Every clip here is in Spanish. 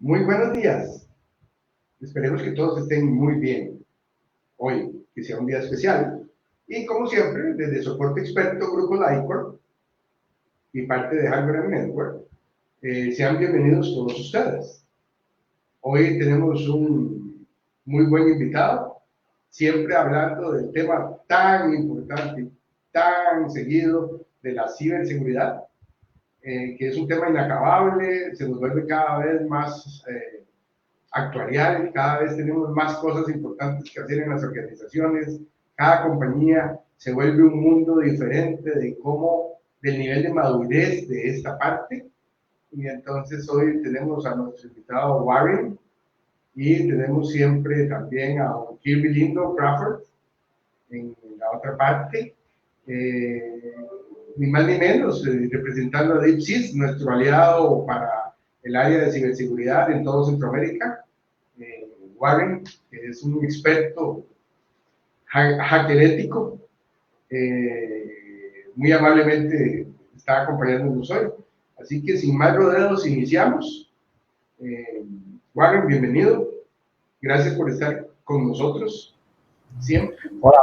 Muy buenos días. Esperemos que todos estén muy bien hoy, que sea un día especial. Y como siempre, desde Soporte Experto Grupo Lycor y parte de Hardware Network, sean bienvenidos todos ustedes. Hoy tenemos un muy buen invitado, siempre hablando del tema tan importante, tan seguido de la ciberseguridad, que es un tema inacabable, se nos vuelve cada vez más actuarial, cada vez tenemos más cosas importantes que hacer en las organizaciones, cada compañía se vuelve un mundo diferente de cómo, del nivel de madurez de esta parte, y entonces hoy tenemos a nuestro invitado Warren, y tenemos siempre también a Kirby Lindo Crawford en la otra parte, ni más ni menos, representando a DeepSys, nuestro aliado para el área de ciberseguridad en todo Centroamérica. Warren, que es un experto hackerético, muy amablemente está acompañándonos hoy. Así que sin más rodeos iniciamos. Warren, bienvenido. Gracias por estar con nosotros siempre. Hola,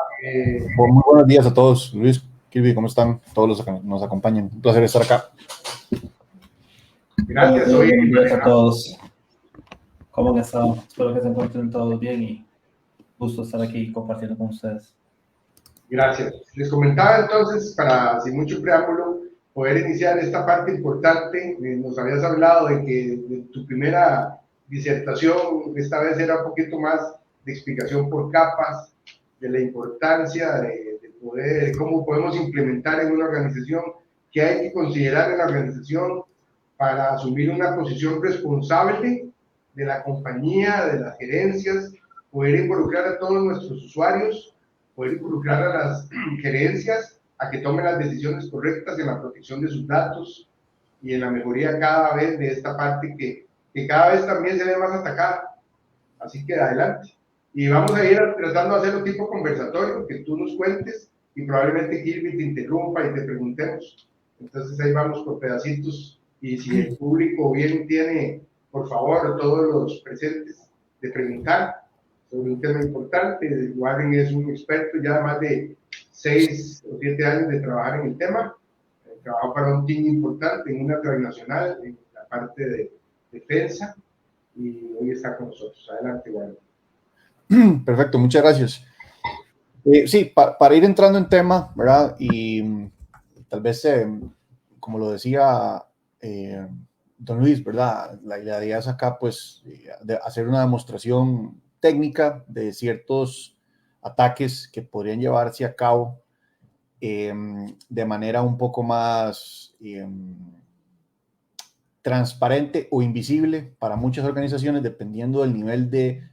muy buenos días a todos. Luis, Kirby, ¿cómo están? Todos los que nos acompañan. Un placer estar acá. Gracias. Buenos días a todos. ¿Cómo han estado? Espero que se encuentren todos bien y gusto estar aquí compartiendo con ustedes. Gracias. Les comentaba entonces, para sin mucho preámbulo, poder iniciar esta parte importante. Nos habías hablado de que de tu primera disertación esta vez era un poquito más de explicación por capas, de la importancia de poder, cómo podemos implementar en una organización, qué hay que considerar en la organización para asumir una posición responsable de la compañía, de las gerencias, poder involucrar a todos nuestros usuarios, poder involucrar a las gerencias a que tomen las decisiones correctas en la protección de sus datos y en la mejoría cada vez de esta parte que cada vez también se ve más atacada. Así que adelante. Y vamos a ir tratando de hacerlo tipo conversatorio, que tú nos cuentes y probablemente Kirby te interrumpa y te preguntemos. Entonces ahí vamos por pedacitos y si el público bien tiene, por favor, todos los presentes, de preguntar sobre un tema importante. Warren es un experto ya más de 6 o 7 años de trabajar en el tema. Trabajó para un team importante en una transnacional, en la parte de defensa, y hoy está con nosotros. Adelante, Warren. Perfecto, muchas gracias. Sí, para ir entrando en tema, ¿verdad? Y tal vez, como lo decía don Luis, ¿verdad? La idea es acá, pues, de hacer una demostración técnica de ciertos ataques que podrían llevarse a cabo de manera un poco más transparente o invisible para muchas organizaciones, dependiendo del nivel de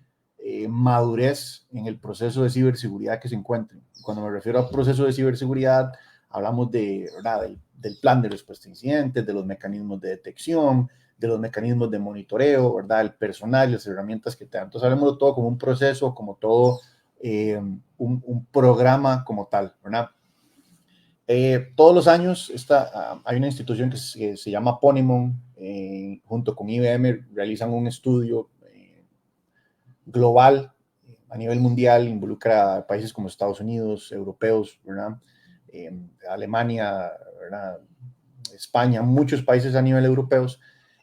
madurez en el proceso de ciberseguridad que se encuentren. Cuando me refiero al proceso de ciberseguridad, hablamos de, ¿verdad? del plan de respuesta a incidentes, de los mecanismos de detección, de los mecanismos de monitoreo, ¿verdad? El personal y las herramientas que te dan. Entonces, hablemos de todo como un proceso, como todo un programa como tal, ¿verdad? Todos los años hay una institución que se llama Ponemon, junto con IBM, realizan un estudio global a nivel mundial, involucra a países como Estados Unidos, europeos, ¿verdad? Alemania, ¿verdad? España, muchos países a nivel europeos,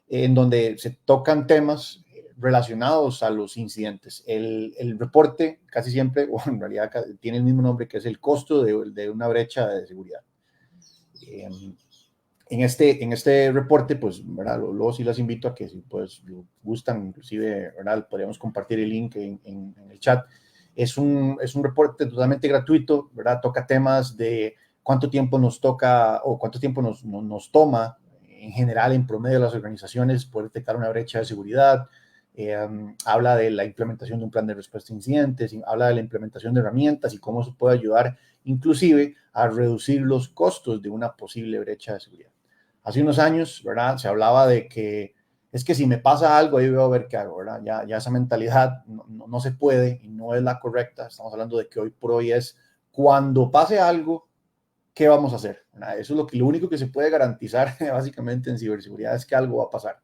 en donde se tocan temas relacionados a los incidentes. El reporte casi siempre, o en realidad tiene el mismo nombre, que es el costo de una brecha de seguridad. En este reporte, pues, ¿verdad? Luego sí las invito a que si pues gustan, inclusive, ¿verdad? Podríamos compartir el link en el chat. Es un reporte totalmente gratuito, ¿verdad? Toca temas de cuánto tiempo nos toca o cuánto tiempo nos toma en general, en promedio, las organizaciones poder detectar una brecha de seguridad. Habla de la implementación de un plan de respuesta a incidentes, habla de la implementación de herramientas y cómo eso puede ayudar inclusive a reducir los costos de una posible brecha de seguridad. Hace unos años, ¿verdad? Se hablaba de que es que si me pasa algo, ahí veo a ver qué hago, ¿verdad? Ya esa mentalidad no se puede y no es la correcta. Estamos hablando de que hoy por hoy es cuando pase algo, ¿qué vamos a hacer? ¿Verdad? Eso es lo único que se puede garantizar básicamente en ciberseguridad, es que algo va a pasar.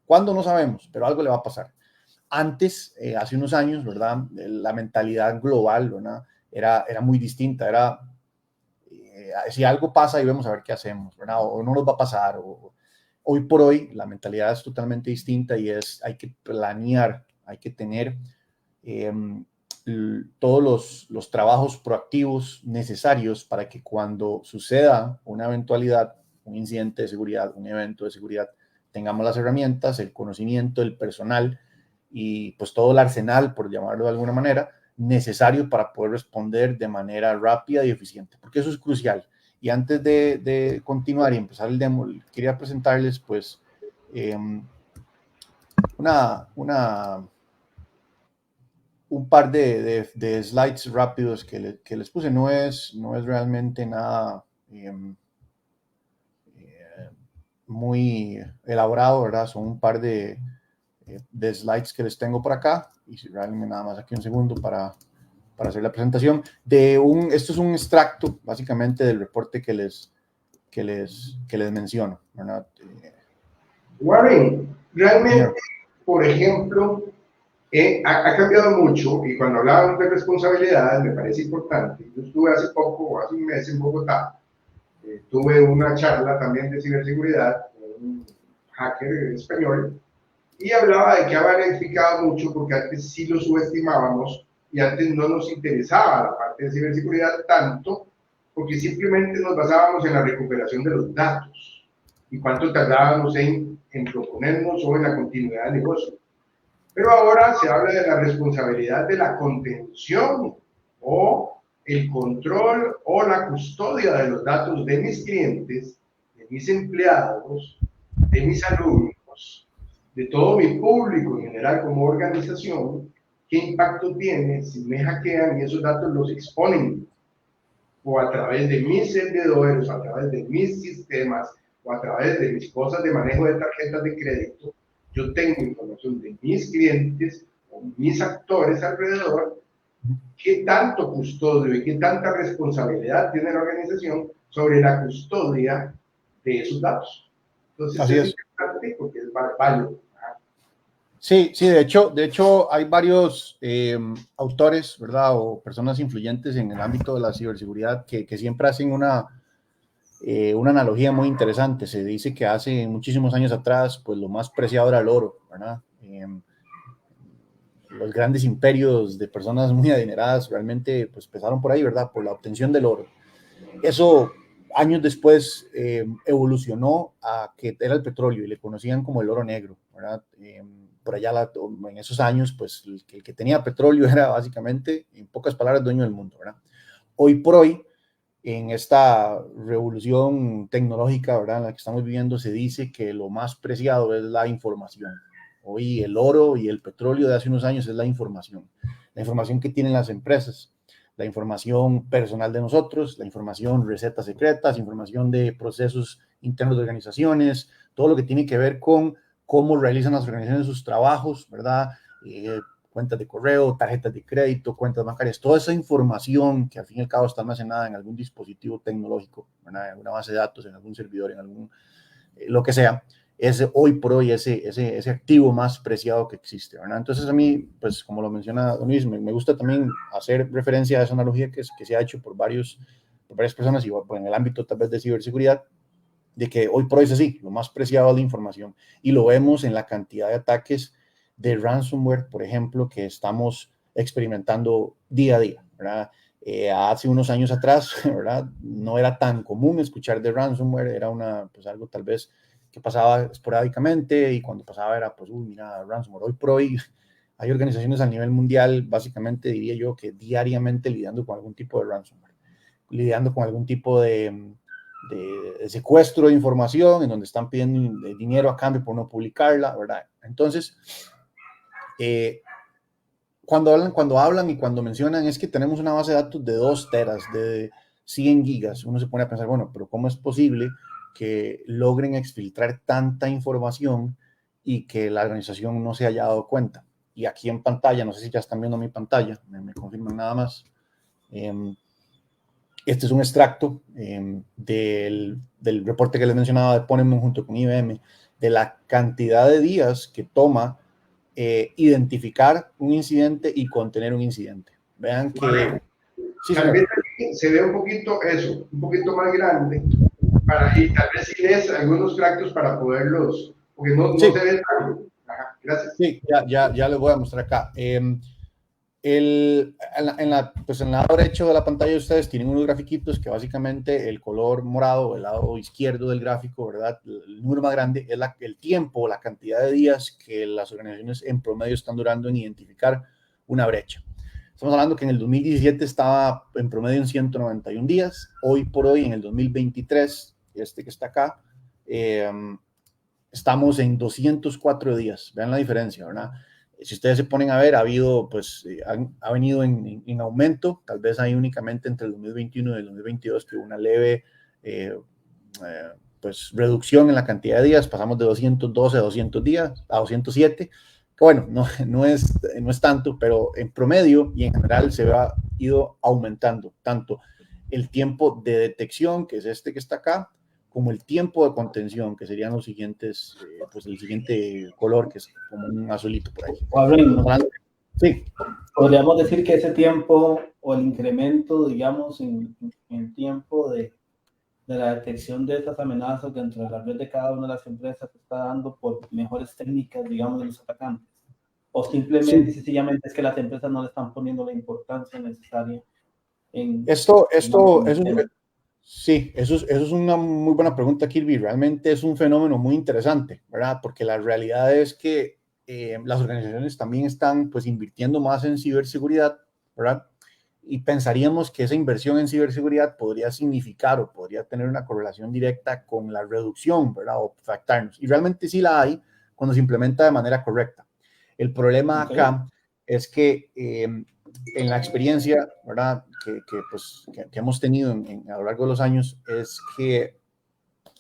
¿Cuándo? No sabemos, pero algo le va a pasar. Antes, hace unos años, ¿verdad? La mentalidad global, ¿verdad? Era muy distinta, era si algo pasa y vemos a ver qué hacemos, ¿verdad? O no nos va a pasar. Hoy por hoy la mentalidad es totalmente distinta y hay que planear, hay que tener todos los trabajos proactivos necesarios para que cuando suceda una eventualidad, un incidente de seguridad, un evento de seguridad, tengamos las herramientas, el conocimiento, el personal y pues todo el arsenal, por llamarlo de alguna manera, necesario para poder responder de manera rápida y eficiente, porque eso es crucial. Y antes de continuar y empezar el demo, quería presentarles pues un par de slides rápidos que les puse. No es realmente nada muy elaborado, ¿verdad? Son un par de slides que les tengo por acá. Y si realmente nada más aquí un segundo para hacer la presentación. Esto es un extracto, básicamente, del reporte que les menciono, ¿verdad? Warren, realmente, Señor. por ejemplo, ha cambiado mucho y cuando hablábamos de responsabilidades me parece importante. Yo estuve hace poco, hace un mes en Bogotá, tuve una charla también de ciberseguridad con un hacker español y hablaba de que ha verificado mucho porque antes sí lo subestimábamos y antes no nos interesaba la parte de ciberseguridad tanto porque simplemente nos basábamos en la recuperación de los datos y cuánto tardábamos en proponernos o en la continuidad del negocio. Pero ahora se habla de la responsabilidad de la contención o el control o la custodia de los datos de mis clientes, de mis empleados, de mis alumnos, de todo mi público en general como organización. ¿Qué impacto tiene si me hackean y esos datos los exponen? O a través de mis servidores, o a través de mis sistemas, o a través de mis cosas de manejo de tarjetas de crédito, yo tengo información de mis clientes o mis actores alrededor. ¿Qué tanto custodio y qué tanta responsabilidad tiene la organización sobre la custodia de esos datos? Entonces Así es es. importante porque es válido. Sí, de hecho hay varios autores, ¿verdad? O personas influyentes en el ámbito de la ciberseguridad que siempre hacen una analogía muy interesante. Se dice que hace muchísimos años atrás, pues lo más preciado era el oro, ¿verdad? Los grandes imperios de personas muy adineradas realmente pues empezaron por ahí, ¿verdad? Por la obtención del oro. Eso años después evolucionó a que era el petróleo y le conocían como el oro negro, ¿verdad? Por allá en esos años, pues el que tenía petróleo era básicamente, en pocas palabras, dueño del mundo, ¿verdad? Hoy por hoy, en esta revolución tecnológica, ¿verdad?, en la que estamos viviendo, se dice que lo más preciado es la información. Hoy el oro y el petróleo de hace unos años es la información que tienen las empresas, la información personal de nosotros, la información recetas secretas, información de procesos internos de organizaciones, todo lo que tiene que ver con cómo realizan las organizaciones sus trabajos, ¿verdad? Cuentas de correo, tarjetas de crédito, cuentas bancarias, toda esa información que al fin y al cabo está almacenada en algún dispositivo tecnológico, ¿verdad? En alguna base de datos, en algún servidor, en algún, lo que sea, es hoy por hoy ese activo más preciado que existe, ¿verdad? Entonces a mí, pues como lo menciona Don Luis, me gusta también hacer referencia a esa analogía que se ha hecho por varias personas, y pues, en el ámbito tal vez de ciberseguridad, de que hoy por hoy es así, lo más preciado es la información, y lo vemos en la cantidad de ataques de ransomware, por ejemplo, que estamos experimentando día a día, ¿verdad? Hace unos años atrás, ¿verdad?, no era tan común escuchar de ransomware, era pues algo tal vez que pasaba esporádicamente, y cuando pasaba era, pues, mira, ransomware. Hoy por hoy hay organizaciones a nivel mundial, básicamente diría yo que diariamente lidiando con algún tipo de ransomware, lidiando con algún tipo de secuestro de información, en donde están pidiendo dinero a cambio por no publicarla, ¿verdad? Entonces, cuando hablan y cuando mencionan es que tenemos una base de datos de 2 teras, de 100 gigas, uno se pone a pensar, bueno, pero ¿cómo es posible que logren exfiltrar tanta información y que la organización no se haya dado cuenta? Y aquí en pantalla, no sé si ya están viendo mi pantalla, me confirman nada más. Este es un extracto del reporte que les mencionaba de Ponemon junto con IBM, de la cantidad de días que toma identificar un incidente y contener un incidente. Vean que... Sí, tal vez aquí se ve un poquito eso, un poquito más grande, y tal vez si lees algunos tractos para poderlos, porque no sí, se ve tanto. Ajá, gracias. sí, ya les voy a mostrar acá. Pues en el lado derecho de la pantalla ustedes tienen unos grafiquitos que básicamente el color morado, el lado izquierdo del gráfico, ¿verdad? El número más grande es el tiempo, la cantidad de días que las organizaciones en promedio están durando en identificar una brecha. Estamos hablando que en el 2017 estaba en promedio en 191 días, hoy por hoy en el 2023, que está acá, estamos en 204 días. Vean la diferencia, ¿verdad? Si ustedes se ponen a ver, ha habido, pues, ha venido en aumento, tal vez hay únicamente entre el 2021 y el 2022 que hubo una leve, pues, reducción en la cantidad de días, pasamos de 212 a 200 días, a 207, que bueno, no es tanto, pero en promedio y en general se ha ido aumentando tanto el tiempo de detección, que es este que está acá, como el tiempo de contención, que serían los siguientes, pues el siguiente color, que es como un azulito por ahí. Sí. Podríamos decir que ese tiempo o el incremento, digamos, en tiempo de la detección de estas amenazas dentro de la red de cada una de las empresas se está dando por mejores técnicas, digamos, de los atacantes. O simplemente, sí, sencillamente es que las empresas no le están poniendo la importancia necesaria en... Sí, eso es una muy buena pregunta, Kirby. Realmente es un fenómeno muy interesante, ¿verdad? Porque la realidad es que las organizaciones también están, pues, invirtiendo más en ciberseguridad, ¿verdad? Y pensaríamos que esa inversión en ciberseguridad podría significar o podría tener una correlación directa con la reducción, ¿verdad? O afectarnos. Y realmente sí la hay cuando se implementa de manera correcta. El problema acá es que en la experiencia, ¿verdad? Que hemos tenido a lo largo de los años es que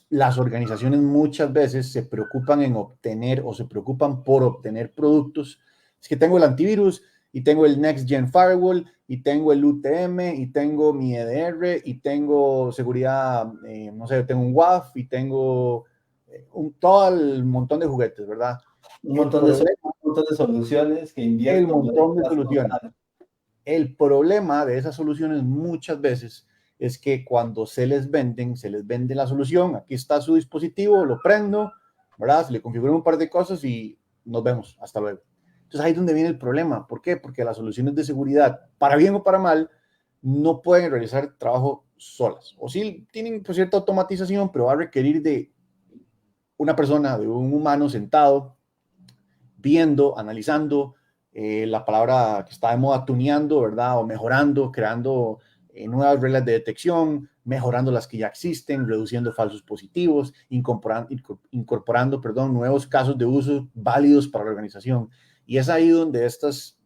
las organizaciones muchas veces se preocupan en obtener o se preocupan por obtener productos. Es que tengo el antivirus y tengo el Next Gen Firewall y tengo el UTM y tengo mi EDR y tengo seguridad, no sé, tengo un WAF y tengo todo el montón de juguetes, ¿verdad? Un montón de soluciones que invierten. El montón de soluciones. El problema de esas soluciones muchas veces es que cuando se les vende la solución, aquí está su dispositivo, lo prendo, ¿verdad? Se le configura un par de cosas y nos vemos, hasta luego. Entonces ahí es donde viene el problema. ¿Por qué? Porque las soluciones de seguridad, para bien o para mal, no pueden realizar trabajo solas. O sí tienen, pues, cierta automatización, pero va a requerir de una persona, de un humano sentado, viendo, analizando, la palabra que está de moda, tuneando, ¿verdad? O mejorando, creando nuevas reglas de detección, mejorando las que ya existen, reduciendo falsos positivos, incorporando, nuevos casos de uso válidos para la organización. Y es ahí donde estas,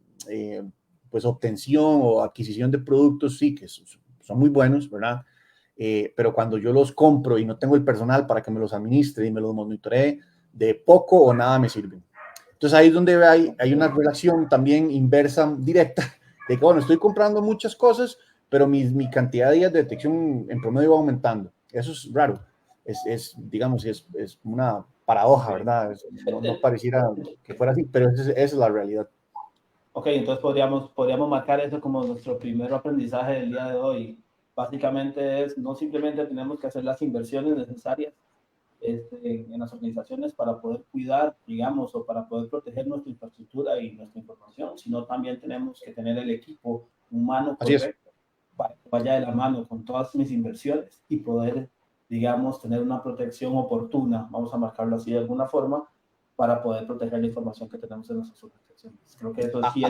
pues, obtención o adquisición de productos sí que son muy buenos, ¿verdad? Pero cuando yo los compro y no tengo el personal para que me los administre y me los monitoree, de poco o nada me sirven. Entonces ahí es donde hay una relación también inversa, directa, de que, bueno, estoy comprando muchas cosas, pero mi cantidad de días de detección en promedio va aumentando. Eso es raro. Digamos, es una paradoja, ¿verdad? No pareciera que fuera así, pero esa es la realidad. Ok, entonces podríamos marcar eso como nuestro primer aprendizaje del día de hoy. Básicamente es, no simplemente tenemos que hacer las inversiones necesarias en las organizaciones para poder cuidar, digamos, o para poder proteger nuestra infraestructura y nuestra información, sino también tenemos que tener el equipo humano correcto para que vaya de la mano con todas mis inversiones y poder, digamos, tener una protección oportuna, vamos a marcarlo así de alguna forma, para poder proteger la información que tenemos en nuestras organizaciones. Creo que eso sí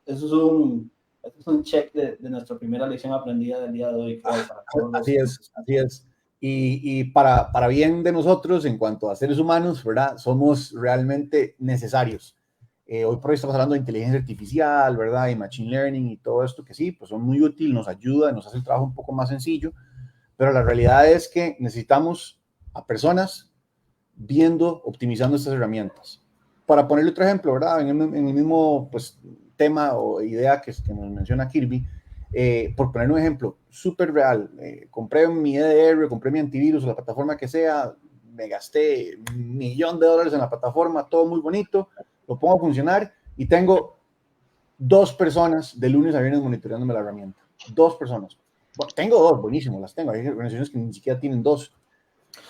es un check de nuestra primera lección aprendida del día de hoy. Así es. Y para bien de nosotros, en cuanto a seres humanos, ¿verdad? Somos realmente necesarios. Hoy por hoy estamos hablando de inteligencia artificial, ¿verdad? Y machine learning y todo esto que sí, pues son muy útiles, nos ayuda, nos hace el trabajo un poco más sencillo, pero la realidad es que necesitamos a personas viendo, optimizando estas herramientas. Para ponerle otro ejemplo, ¿verdad? En el mismo, pues, tema o idea que nos menciona Kirby, por poner un ejemplo súper real, compré mi EDR, compré mi antivirus o la plataforma que sea, me gasté $1,000,000 en la plataforma, todo muy bonito, lo pongo a funcionar y tengo 2 personas de lunes a viernes monitoreándome la herramienta. 2 personas. Bueno, tengo 2, buenísimo, las tengo. Hay organizaciones que ni siquiera tienen 2.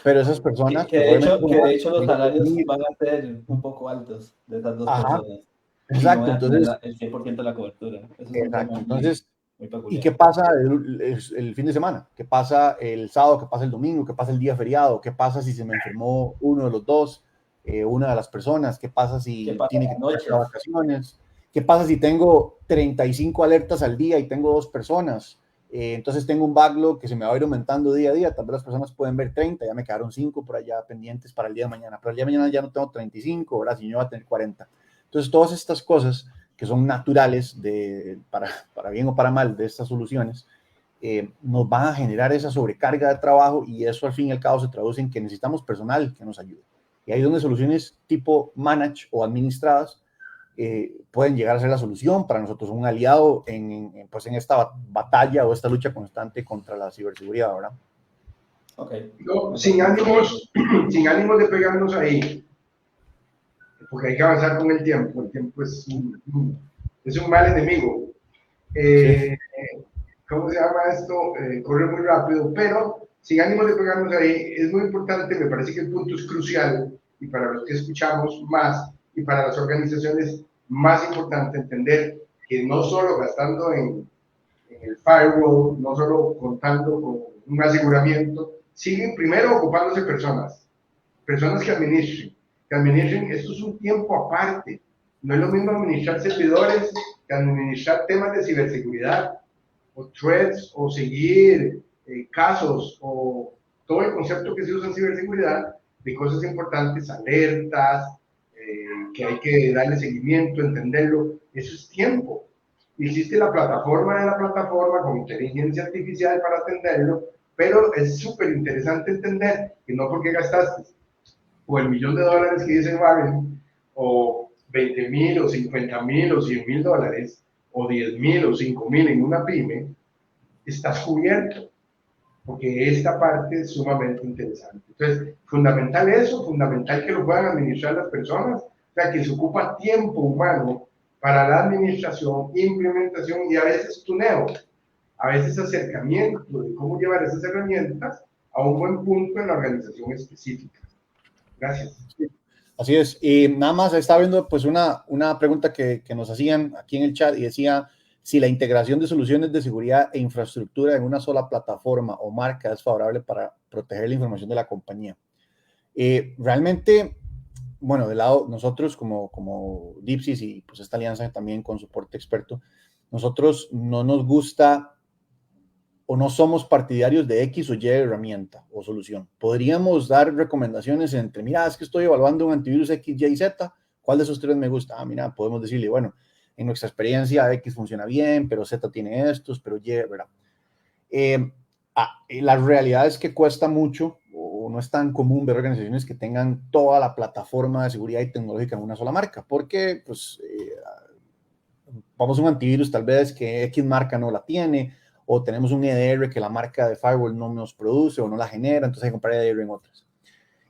Pero esas personas... Que de hecho los salarios van a ser un poco altos de esas 2 personas. Exacto, no voy a entonces... tener el 100% de la cobertura. Eso es exacto, un entonces... muy peculiar. ¿Y qué pasa el fin de semana? ¿Qué pasa el sábado? ¿Qué pasa el domingo? ¿Qué pasa el día feriado? ¿Qué pasa si se me enfermó uno de los dos, una de las personas? ¿Qué pasa si tiene que tener vacaciones? ¿Qué pasa si tengo 35 alertas al día y tengo 2 personas? Entonces tengo un backlog que se me va a ir aumentando día a día. Tal vez las personas pueden ver 30, ya me quedaron 5 por allá pendientes para el día de mañana. Pero el día de mañana ya no tengo 35, ¿verdad? Si yo voy a tener 40. Entonces todas estas cosas que son naturales para bien o para mal de estas soluciones, nos van a generar esa sobrecarga de trabajo y eso al fin y al cabo se traduce en que necesitamos personal que nos ayude. Y ahí es donde soluciones tipo managed o administradas pueden llegar a ser la solución para nosotros, un aliado pues en esta batalla o esta lucha constante contra la ciberseguridad, ¿verdad? Okay. No, sin ánimos de pegarnos ahí, porque hay que avanzar con el tiempo. El tiempo es un mal enemigo. Sí. ¿Cómo se llama esto? Corre muy rápido, pero sin ánimos de pegarnos ahí, es muy importante, me parece que el punto es crucial, y para los que escuchamos más, y para las organizaciones más importante entender que no solo gastando en el firewall, no solo contando con un aseguramiento, siguen primero ocupándose personas que administren, esto es un tiempo aparte, no es lo mismo administrar servidores que administrar temas de ciberseguridad, o threads, o seguir casos, o todo el concepto que se usa en ciberseguridad, de cosas importantes, alertas, que hay que darle seguimiento, entenderlo, eso es tiempo. Existe la plataforma de la plataforma con inteligencia artificial para atenderlo, pero es súper interesante entender que no porque gastaste o el $1,000,000 que dice Warren, o 20,000 o 50,000 o 100,000 dólares, o 10,000 o 5,000 en una pyme, estás cubierto, porque esta parte es sumamente interesante. Entonces, fundamental eso, fundamental que lo puedan administrar las personas, o sea, que se ocupa tiempo humano para la administración, implementación y a veces tuneo, a veces acercamiento de cómo llevar esas herramientas a un buen punto en la organización específica. Gracias. Así es. Y nada más estaba viendo pues una pregunta que nos hacían aquí en el chat y decía si la integración de soluciones de seguridad e infraestructura en una sola plataforma o marca es favorable para proteger la información de la compañía. Realmente, bueno, de lado nosotros como Dipsys y pues esta alianza también con soporte experto, nosotros no nos gusta o no somos partidarios de X o Y herramienta o solución. Podríamos dar recomendaciones entre, mira, es que estoy evaluando un antivirus X, Y, Z, ¿cuál de esos 3 me gusta? Ah, mira, podemos decirle, bueno, en nuestra experiencia X funciona bien, pero Z tiene estos, pero Y, ¿verdad? La realidad es que cuesta mucho o no es tan común ver organizaciones que tengan toda la plataforma de seguridad y tecnológica en una sola marca, porque pues vamos a un antivirus tal vez que X marca no la tiene, o tenemos un EDR que la marca de firewall no nos produce o no la genera, entonces hay que comprar EDR en otras.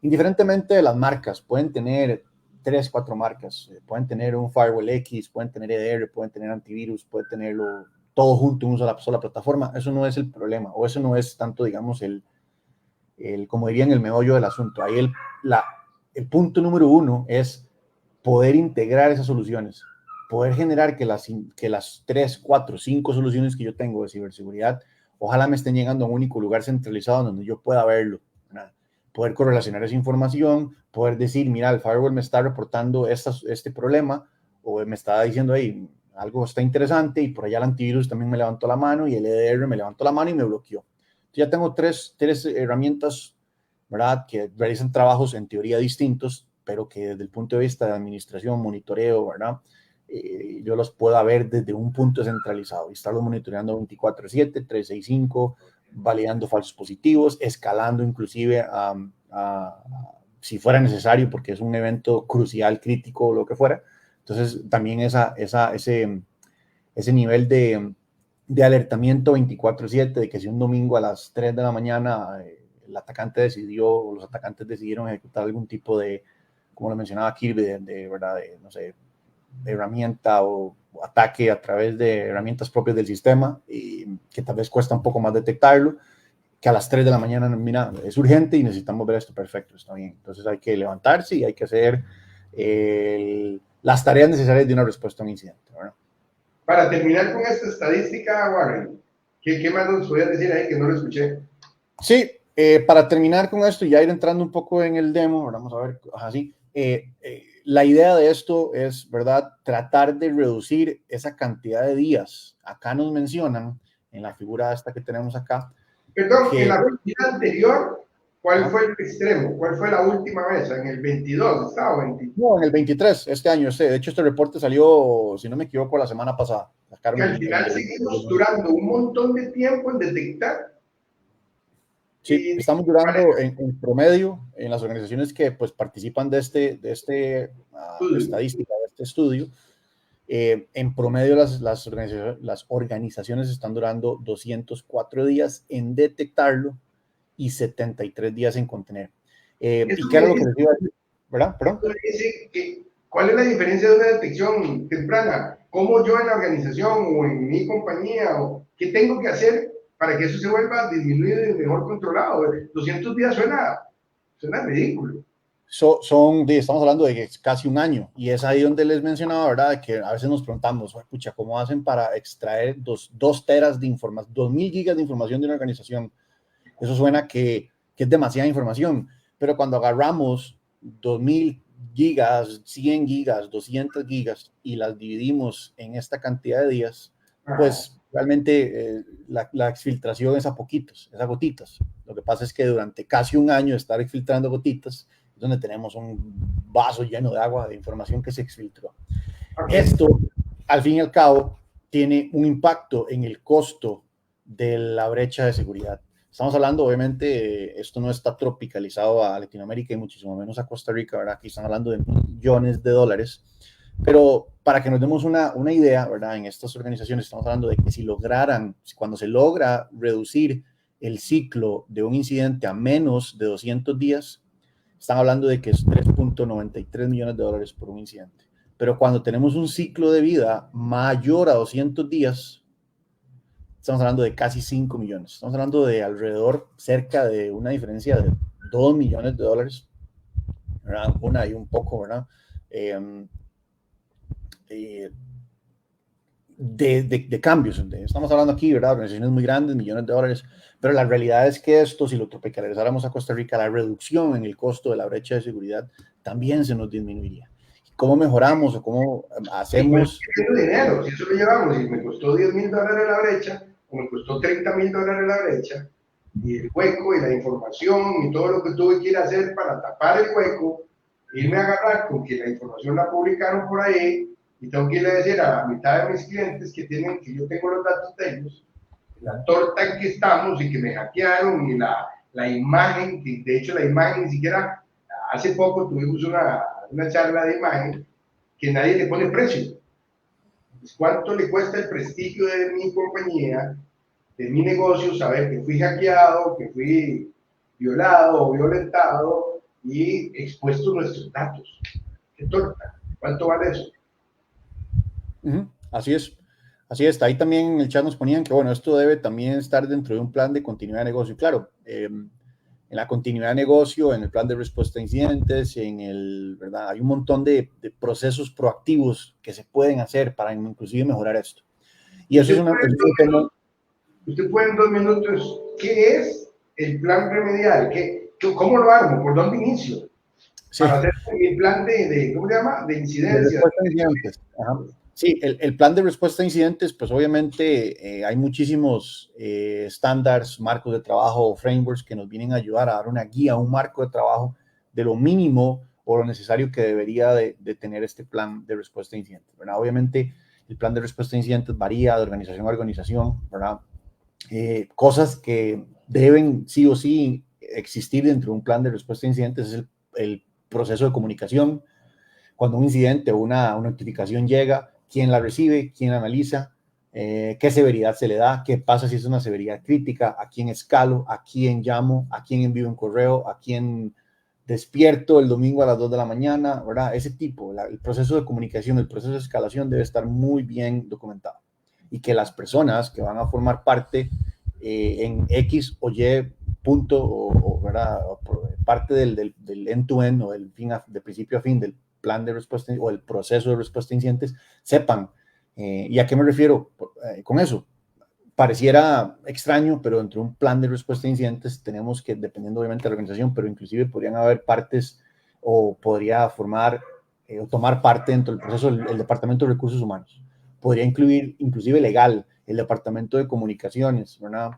Indiferentemente de las marcas, pueden tener 3, 4 marcas, pueden tener un firewall X, pueden tener EDR, pueden tener antivirus, pueden tenerlo todo junto en una sola plataforma. Eso no es el problema, o eso no es tanto, digamos, como dirían, el meollo del asunto. Ahí el punto número 1 es poder integrar esas soluciones, poder generar que las 3, 4, 5 soluciones que yo tengo de ciberseguridad, ojalá me estén llegando a un único lugar centralizado donde yo pueda verlo, ¿verdad? Poder correlacionar esa información, poder decir, mira, el firewall me está reportando este problema, o me está diciendo, hey, algo está interesante, y por allá el antivirus también me levantó la mano, y el EDR me levantó la mano y me bloqueó. Entonces ya tengo tres herramientas, ¿verdad?, que realizan trabajos en teoría distintos, pero que desde el punto de vista de administración, monitoreo, ¿verdad?, yo los pueda ver desde un punto centralizado y estarlos monitoreando 24/7, 365, validando falsos positivos, escalando inclusive si fuera necesario, porque es un evento crucial, crítico o lo que fuera. Entonces también ese nivel de alertamiento 24/7, de que si un domingo a las 3 de la mañana el atacante decidió, o los atacantes decidieron ejecutar algún tipo de, como lo mencionaba Kirby, ¿verdad? No sé, de herramienta o ataque a través de herramientas propias del sistema, y que tal vez cuesta un poco más detectarlo, que a las 3 de la mañana, mira, es urgente y necesitamos ver esto, perfecto, está bien. Entonces hay que levantarse y hay que hacer las tareas necesarias de una respuesta a un incidente, ¿verdad? Para terminar con esta estadística, Warren, ¿qué más nos podías decir ahí que no lo escuché? Sí, para terminar con esto y ya ir entrando un poco en el demo, vamos a ver, así. La idea de esto es, ¿verdad?, tratar de reducir esa cantidad de días. Acá nos mencionan, en la figura esta que tenemos acá. Perdón, en la partida anterior, ¿cuál fue el extremo? ¿Cuál fue la última vez? ¿En el 22 estaba o 23? No, en el 23, este año. De hecho, este reporte salió, si no me equivoco, la semana pasada. Que al final seguimos durando un montón de tiempo en detectar. Sí, estamos durando en promedio en las organizaciones que pues participan de este estadística, de este estudio. En promedio las organizaciones están durando 204 días en detectarlo y 73 días en contener. ¿Y qué era lo que les iba a decir? ¿Verdad? ¿Perdón? ¿Cuál es la diferencia de una detección temprana? ¿Cómo yo en la organización o en mi compañía, o qué tengo que hacer para que eso se vuelva disminuido y mejor controlado? 200 días suena ridículo. Estamos hablando de casi un año, y es ahí donde les mencionaba, ¿verdad?, que a veces nos preguntamos, pucha, ¿cómo hacen para extraer 2 teras de información, 2000 gigas de información de una organización? Eso suena que es demasiada información, pero cuando agarramos 2000 gigas, 100 gigas, 200 gigas y las dividimos en esta cantidad de días, pues realmente la exfiltración es a poquitos, es a gotitas. Lo que pasa es que durante casi un año de estar exfiltrando gotitas, es donde tenemos un vaso lleno de agua, de información que se exfiltró. Esto, al fin y al cabo, tiene un impacto en el costo de la brecha de seguridad. Estamos hablando, obviamente, esto no está tropicalizado a Latinoamérica y muchísimo menos a Costa Rica, ¿verdad? Aquí están hablando de millones de dólares, pero para que nos demos una idea, ¿verdad? En estas organizaciones estamos hablando de que cuando se logra reducir el ciclo de un incidente a menos de 200 días, están hablando de que es 3.93 millones de dólares por un incidente. Pero cuando tenemos un ciclo de vida mayor a 200 días, estamos hablando de casi 5 millones. Estamos hablando de alrededor, cerca de una diferencia de 2 millones de dólares, ¿verdad? Una y un poco, ¿verdad? De cambios. Estamos hablando aquí, ¿verdad? Organizaciones muy grandes, millones de dólares, pero la realidad es que esto, si lo tropicalizáramos a Costa Rica, la reducción en el costo de la brecha de seguridad también se nos disminuiría. ¿Cómo mejoramos o cómo hacemos? Dinero, si eso lo llevamos y me costó $10,000 la brecha, o me costó $30,000 la brecha, y el hueco y la información y todo lo que tuve que ir a hacer para tapar el hueco, irme a agarrar con que la información la publicaron por ahí, y tengo que irle a decir a la mitad de mis clientes que yo tengo los datos de ellos, la torta en que estamos y que me hackearon, y la imagen, que de hecho la imagen ni siquiera, hace poco tuvimos una charla de imagen que nadie le pone precio. Pues, ¿cuánto le cuesta el prestigio de mi compañía, de mi negocio, saber que fui hackeado, que fui violado o violentado y expuesto nuestros datos? ¿Qué torta? ¿Cuánto vale eso? Así es. Así está. Ahí también en el chat nos ponían que, bueno, esto debe también estar dentro de un plan de continuidad de negocio. Claro, en la continuidad de negocio, en el plan de respuesta a incidentes, ¿verdad? Hay un montón de procesos proactivos que se pueden hacer para inclusive mejorar esto. Y eso es un tema. Usted puede en 2 minutos, ¿qué es el plan remedial? ¿Cómo lo armo? ¿Por dónde inicio? Sí. Para hacer el plan ¿cómo se llama? De incidencias. De respuesta a incidentes. Ajá. Sí, el plan de respuesta a incidentes, pues obviamente hay muchísimos estándares, marcos de trabajo, frameworks que nos vienen a ayudar a dar una guía, un marco de trabajo de lo mínimo o lo necesario que debería de tener este plan de respuesta a incidentes, ¿verdad? Obviamente el plan de respuesta a incidentes varía de organización a organización, ¿verdad? Cosas que deben sí o sí existir dentro de un plan de respuesta a incidentes es el proceso de comunicación. Cuando un incidente o una notificación llega, quién la recibe, quién la analiza, qué severidad se le da, qué pasa si es una severidad crítica, a quién escalo, a quién llamo, a quién envío un correo, a quién despierto el domingo a las 2 de la mañana, ¿verdad? Ese tipo, el proceso de comunicación, el proceso de escalación debe estar muy bien documentado y que las personas que van a formar parte en X o Y punto, ¿verdad? O parte del end-to-end o del fin de principio a fin del plan de respuesta o el proceso de respuesta a incidentes, sepan. ¿Y a qué me refiero con eso? Pareciera extraño, pero dentro de un plan de respuesta a incidentes tenemos que, dependiendo obviamente de la organización, pero inclusive podrían haber partes o podría formar o tomar parte dentro del proceso el Departamento de Recursos Humanos. Podría incluir inclusive legal, el Departamento de Comunicaciones, ¿verdad?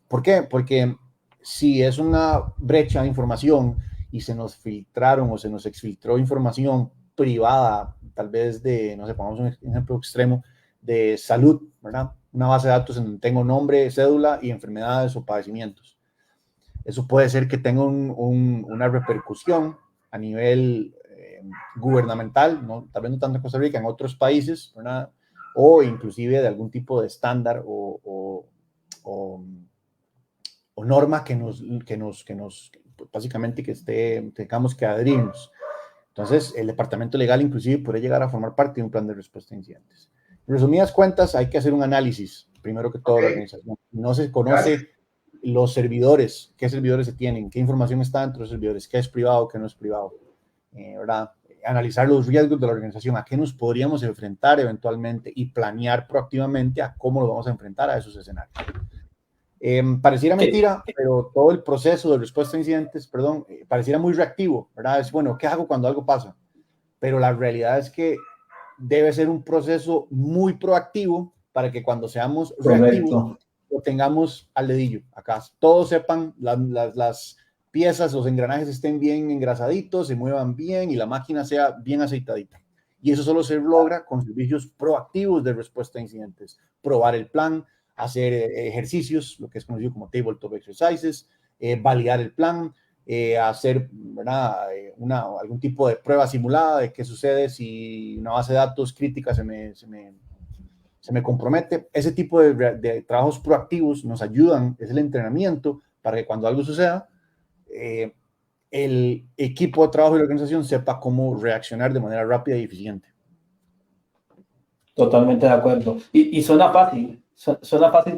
¿Por qué? Porque si es una brecha de información y se nos filtraron o se nos exfiltró información privada, tal vez de, no sé, pongamos un ejemplo extremo, de salud, ¿verdad? Una base de datos en donde tengo nombre, cédula y enfermedades o padecimientos. Eso puede ser que tenga una repercusión a nivel gubernamental, ¿no? Tal vez no tanto en Costa Rica, en otros países, ¿verdad? O inclusive de algún tipo de estándar o norma que nos básicamente tengamos que adherirnos. Entonces, el departamento legal inclusive puede llegar a formar parte de un plan de respuesta a incidentes. En resumidas cuentas, hay que hacer un análisis, primero que todo, de la organización. No se conoce los servidores, qué servidores se tienen, qué información está dentro de los servidores, qué es privado, qué no es privado, ¿verdad? Analizar los riesgos de la organización, a qué nos podríamos enfrentar eventualmente y planear proactivamente a cómo nos vamos a enfrentar a esos escenarios. Pareciera mentira, pero todo el proceso de respuesta a incidentes, perdón, pareciera muy reactivo, ¿verdad? Es bueno, ¿qué hago cuando algo pasa? Pero la realidad es que debe ser un proceso muy proactivo para que cuando seamos reactivos lo tengamos al dedillo. Acá todos sepan, las piezas, los engranajes estén bien engrasaditos, se muevan bien y la máquina sea bien aceitadita. Y eso solo se logra con servicios proactivos de respuesta a incidentes. Probar el plan, hacer ejercicios, lo que es conocido como tabletop exercises, validar el plan, hacer algún tipo de prueba simulada de qué sucede si una base de datos crítica se me compromete. Ese tipo de trabajos proactivos nos ayudan, es el entrenamiento para que cuando algo suceda, el equipo de trabajo y la organización sepa cómo reaccionar de manera rápida y eficiente. Totalmente de acuerdo. Y suena fácil,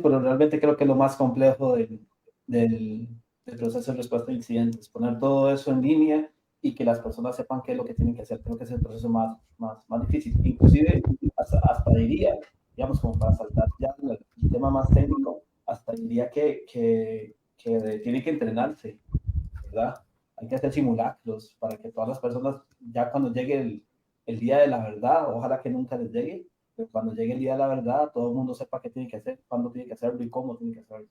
pero realmente creo que lo más complejo del proceso de respuesta a incidentes, poner todo eso en línea y que las personas sepan qué es lo que tienen que hacer, creo que es el proceso más difícil. Inclusive, hasta diría, digamos, como para saltar ya el tema más técnico, hasta diría que tiene que entrenarse, ¿verdad? Hay que hacer simulacros para que todas las personas, ya cuando llegue el día de la verdad, ojalá que nunca les llegue, pero cuando llegue el día de la verdad, todo el mundo sepa qué tiene que hacer, cuándo tiene que hacerlo y cómo tiene que hacerlo.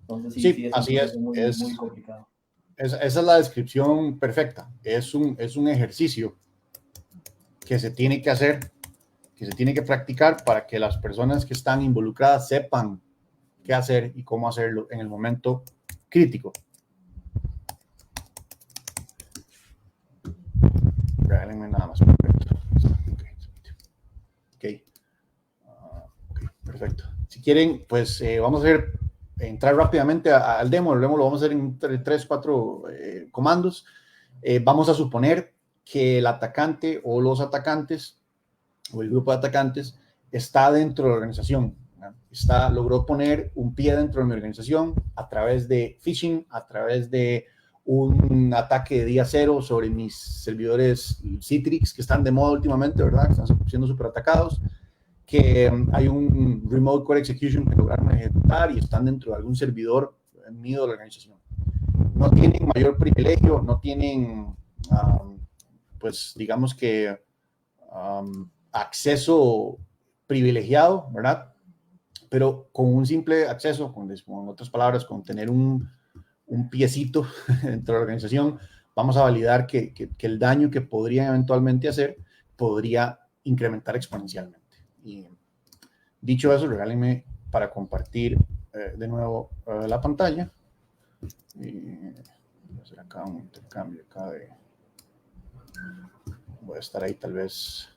Entonces, sí, es así es. Muy complicado. Esa es la descripción perfecta. Es un ejercicio que se tiene que hacer, que se tiene que practicar para que las personas que están involucradas sepan qué hacer y cómo hacerlo en el momento crítico. Regálenme nada más. Perfecto. Okay. Perfecto. Si quieren, pues vamos a entrar rápidamente al demo. El demo lo vamos a hacer en 3, 4 comandos. Vamos a suponer que el atacante o los atacantes o el grupo de atacantes está dentro de la organización. Logró poner un pie dentro de mi organización a través de phishing, a través de un ataque de día cero sobre mis servidores Citrix que están de moda últimamente, ¿verdad? Están siendo súper atacados, que hay un remote core execution que lograron ejecutar y están dentro de algún servidor mío de la organización. No tienen mayor privilegio, no tienen, pues digamos que acceso privilegiado, ¿verdad? Pero con un simple acceso, con otras palabras, con tener un piecito dentro de la organización, vamos a validar que el daño que podrían eventualmente hacer podría incrementar exponencialmente. Y dicho eso, regálenme para compartir de nuevo la pantalla. Voy a hacer acá un intercambio acá de... Voy a estar ahí tal vez...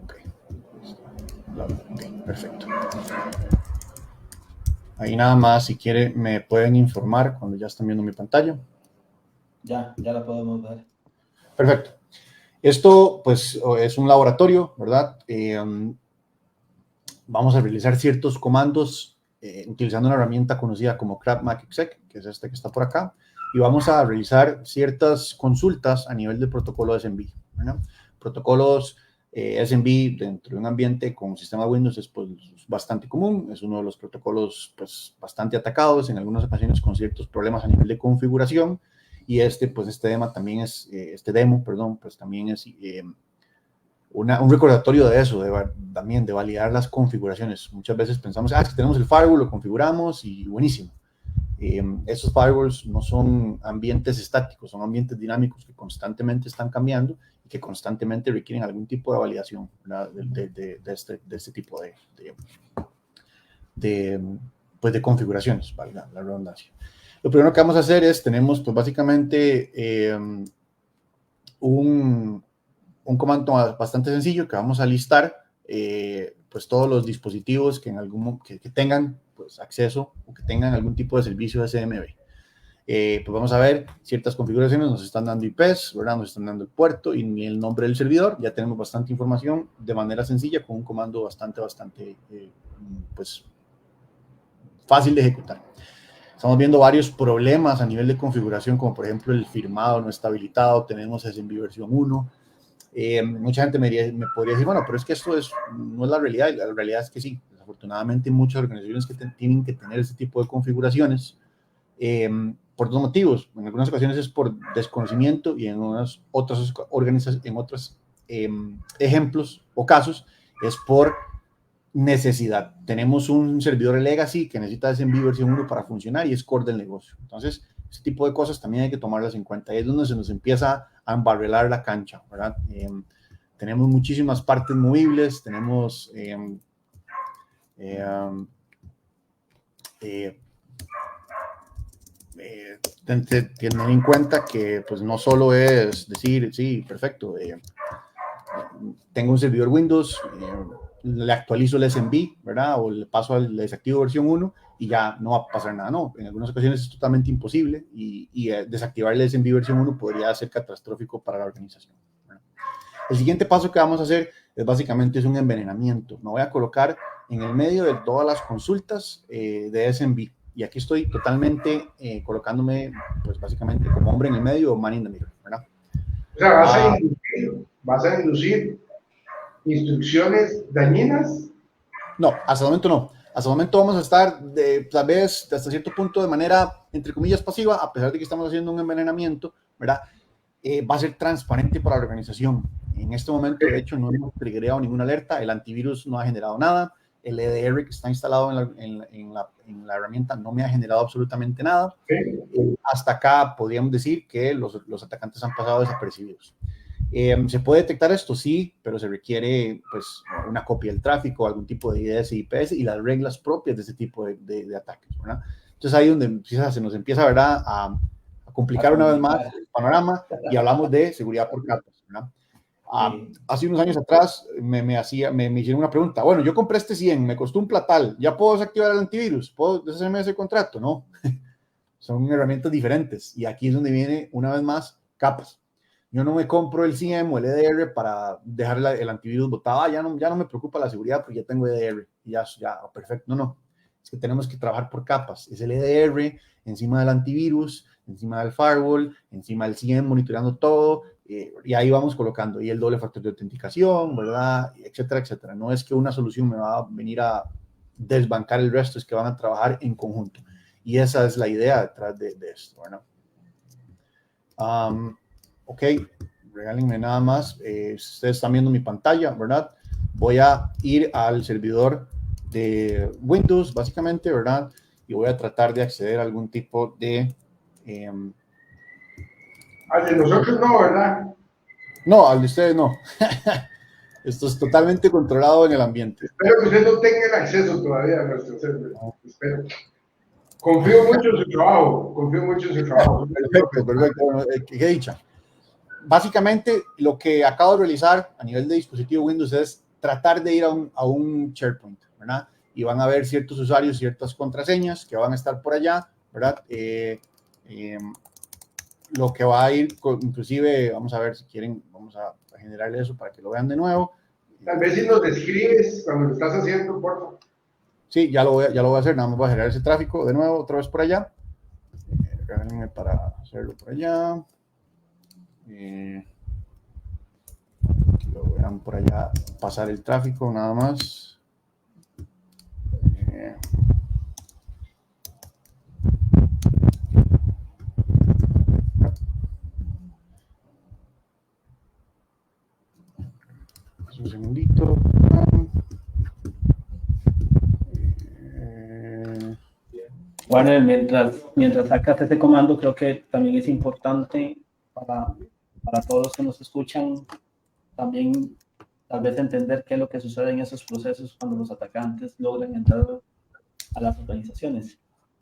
Ok, perfecto. Ahí nada más, si quiere, me pueden informar cuando ya están viendo mi pantalla. Ya la podemos ver. Perfecto. Esto, pues, es un laboratorio, ¿verdad? Vamos a realizar ciertos comandos utilizando una herramienta conocida como CRAB-MAC-exec, que es este que está por acá, y vamos a realizar ciertas consultas a nivel del protocolo SMB, ¿verdad? Protocolos SMB dentro de un ambiente con sistema Windows es pues, bastante común, es uno de los protocolos pues, bastante atacados, en algunas ocasiones con ciertos problemas a nivel de configuración, y este demo también es, pues también es un recordatorio de eso, también de validar las configuraciones. Muchas veces pensamos, es que tenemos el firewall, lo configuramos y buenísimo. Esos firewalls no son ambientes estáticos, son ambientes dinámicos que constantemente están cambiando y que constantemente requieren algún tipo de validación de este tipo de configuraciones, valga la redundancia. Lo primero que vamos a hacer es, tenemos pues básicamente un comando bastante sencillo que vamos a listar pues todos los dispositivos que tengan pues acceso o que tengan algún tipo de servicio SMB. Pues vamos a ver ciertas configuraciones, nos están dando IPs, ¿verdad? Nos están dando el puerto y el nombre del servidor. Ya tenemos bastante información de manera sencilla con un comando bastante pues fácil de ejecutar. Estamos viendo varios problemas a nivel de configuración, como por ejemplo el firmado no está habilitado, tenemos SMB versión 1. Mucha gente me podría decir, bueno, pero es que esto no es la realidad, y la realidad es que sí, desafortunadamente muchas organizaciones que tienen que tener este tipo de configuraciones por dos motivos. En algunas ocasiones es por desconocimiento y en otras organizaciones, en otros ejemplos o casos es por necesidad. Tenemos un servidor legacy que necesita SMB versión 1 para funcionar y es core del negocio. Entonces, ese tipo de cosas también hay que tomarlas en cuenta. Y es donde se nos empieza a embarrelar la cancha, ¿verdad? Tenemos muchísimas partes movibles, tenemos tener en cuenta que pues no solo es decir, sí, perfecto, tengo un servidor Windows, le actualizo el SMB, ¿verdad? O le paso al desactivo versión 1 y ya no va a pasar nada. No, en algunas ocasiones es totalmente imposible y desactivar el SMB versión 1 podría ser catastrófico para la organización, ¿verdad? El siguiente paso que vamos a hacer es básicamente un envenenamiento. Me voy a colocar en el medio de todas las consultas de SMB. Y aquí estoy totalmente colocándome, pues básicamente como hombre en el medio o man in the middle, ¿verdad? O sea, ¿vas a inducir instrucciones dañinas? No, hasta el momento no. Hasta el momento vamos a estar, tal vez, hasta cierto punto, de manera, entre comillas, pasiva, a pesar de que estamos haciendo un envenenamiento, ¿verdad? Va a ser transparente para la organización. En este momento, de hecho, no hemos triggerado ninguna alerta, el antivirus no ha generado nada, el EDR que está instalado en la herramienta no me ha generado absolutamente nada. Hasta acá podríamos decir que los atacantes han pasado desapercibidos. ¿Se puede detectar esto? Sí, pero se requiere pues, una copia del tráfico, algún tipo de IDS, IPS y las reglas propias de ese tipo de ataques, ¿verdad? Entonces ahí donde se nos empieza, ¿verdad?, a complicar una vez más el panorama y hablamos de seguridad por capas, ¿verdad? Hace unos años atrás me hicieron una pregunta. Bueno, yo compré este 100, me costó un platal, ¿ya puedo desactivar el antivirus? ¿Puedo deshacerme de ese contrato? No. Son herramientas diferentes y aquí es donde viene una vez más capas. Yo no me compro el CM o el EDR para dejar el antivirus botado. Ya no me preocupa la seguridad porque ya tengo EDR y ya, perfecto. No. Es que tenemos que trabajar por capas. Es el EDR encima del antivirus, encima del firewall, encima del CM, monitoreando todo. Y ahí vamos colocando. Y el doble factor de autenticación, ¿verdad? Etcétera, etcétera. No es que una solución me va a venir a desbancar el resto, es que van a trabajar en conjunto. Y esa es la idea detrás de esto, ¿verdad? Ok, regálenme nada más. Ustedes están viendo mi pantalla, ¿verdad? Voy a ir al servidor de Windows, básicamente, ¿verdad? Y voy a tratar de acceder a algún tipo de... Al de nosotros no, ¿verdad? No, al de ustedes no. Esto es totalmente controlado en el ambiente. Espero que usted no tenga el acceso todavía a nuestro server. Espero. Confío mucho en su trabajo. Perfecto. Bueno, qué dicha. Básicamente, lo que acabo de realizar a nivel de dispositivo Windows es tratar de ir a un SharePoint, ¿verdad? Y van a ver ciertos usuarios, ciertas contraseñas que van a estar por allá, ¿verdad? Lo que va a ir, inclusive, vamos a ver si quieren, vamos a generar eso para que lo vean de nuevo. Tal vez si nos describes cuando lo estás haciendo, por favor. Sí, ya lo voy a hacer, nada más voy a generar ese tráfico de nuevo, otra vez por allá. Regálenme para hacerlo por allá. Que lo vean por allá, pasar el tráfico, nada más. Un segundito. Bueno, mientras sacas este comando, creo que también es importante para todos los que nos escuchan también tal vez entender qué es lo que sucede en esos procesos cuando los atacantes logran entrar a las organizaciones.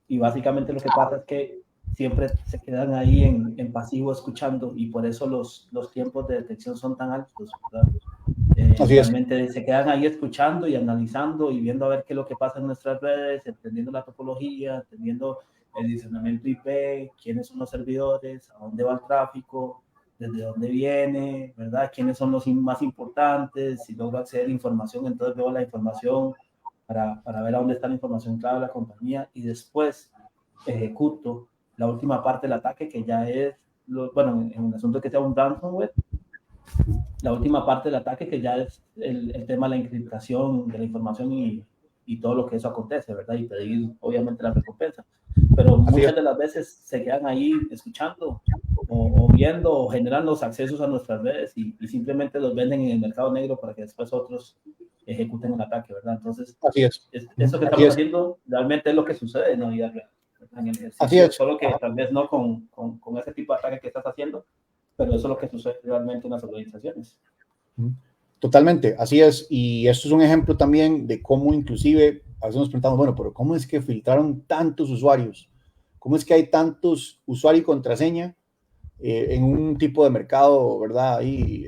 Y básicamente lo que pasa es que siempre se quedan ahí en pasivo escuchando, y por eso los tiempos de detección son tan altos, ¿verdad? Realmente se quedan ahí escuchando y analizando y viendo a ver qué es lo que pasa en nuestras redes, entendiendo la topología, entendiendo el direccionamiento IP, quiénes son los servidores, a dónde va el tráfico, desde dónde viene, ¿verdad? Quiénes son los más importantes, si logro acceder a información, entonces veo la información para ver a dónde está la información clave de la compañía, y después ejecuto la última parte del ataque, que ya es, bueno, en un asunto que sea un ransomware, la última parte del ataque, que ya es el tema de la encriptación de la información y todo lo que eso acontece, ¿verdad? Y pedir, obviamente, la recompensa. Pero muchas de las veces se quedan ahí escuchando o viendo o generando los accesos a nuestras redes y simplemente los venden en el mercado negro para que después otros ejecuten el ataque, ¿verdad? Entonces, así es. Eso que estamos haciendo realmente es lo que sucede en la vida real, en el ejercicio. Así es. Solo que tal vez no con ese tipo de ataque que estás haciendo, pero eso es lo que sucede realmente en las organizaciones. Totalmente, así es. Y esto es un ejemplo también de cómo inclusive a veces nos preguntamos, bueno, pero ¿cómo es que filtraron tantos usuarios? ¿Cómo es que hay tantos usuarios y contraseña en un tipo de mercado, ¿verdad? Ahí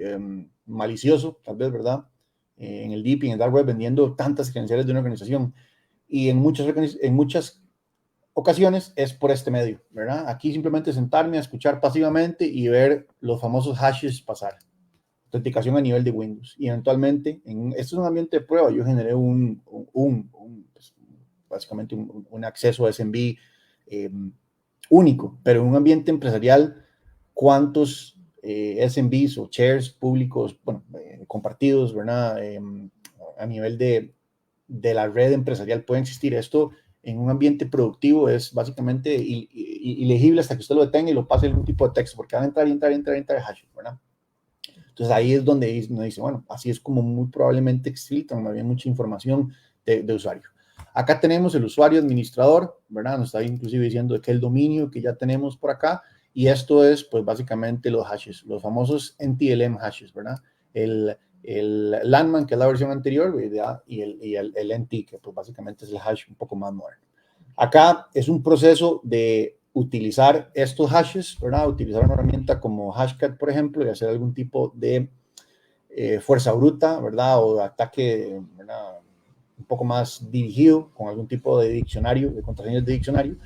malicioso, tal vez, ¿verdad? En el deep y en el dark web vendiendo tantas credenciales de una organización. Y en muchas ocasiones es por este medio, ¿verdad? Aquí simplemente sentarme a escuchar pasivamente y ver los famosos hashes pasar. Autenticación a nivel de Windows. Y eventualmente, esto es un ambiente de prueba, yo generé pues, básicamente un acceso a SMB único, pero en un ambiente empresarial, ¿cuántos SMBs o shares públicos, bueno, compartidos, ¿verdad? A nivel de la red empresarial puede existir? Esto en un ambiente productivo es básicamente ilegible hasta que usted lo detenga y lo pase en algún tipo de texto, porque van a entrar hash, ¿verdad? Entonces ahí es donde uno dice, bueno, así es como muy probablemente exfiltran, había mucha información de usuario. Acá tenemos el usuario administrador, ¿verdad? Nos está inclusive diciendo que el dominio que ya tenemos por acá, y esto es pues básicamente los hashes, los famosos NTLM hashes, ¿verdad? El Landman, que es la versión anterior, ¿verdad? Y el NT, que pues básicamente es el hash un poco más moderno. Acá es un proceso de utilizar estos hashes, ¿verdad? Utilizar una herramienta como Hashcat, por ejemplo, y hacer algún tipo de fuerza bruta, ¿verdad? O de ataque, ¿verdad? Un poco más dirigido con algún tipo de diccionario, de contraseñas de diccionario,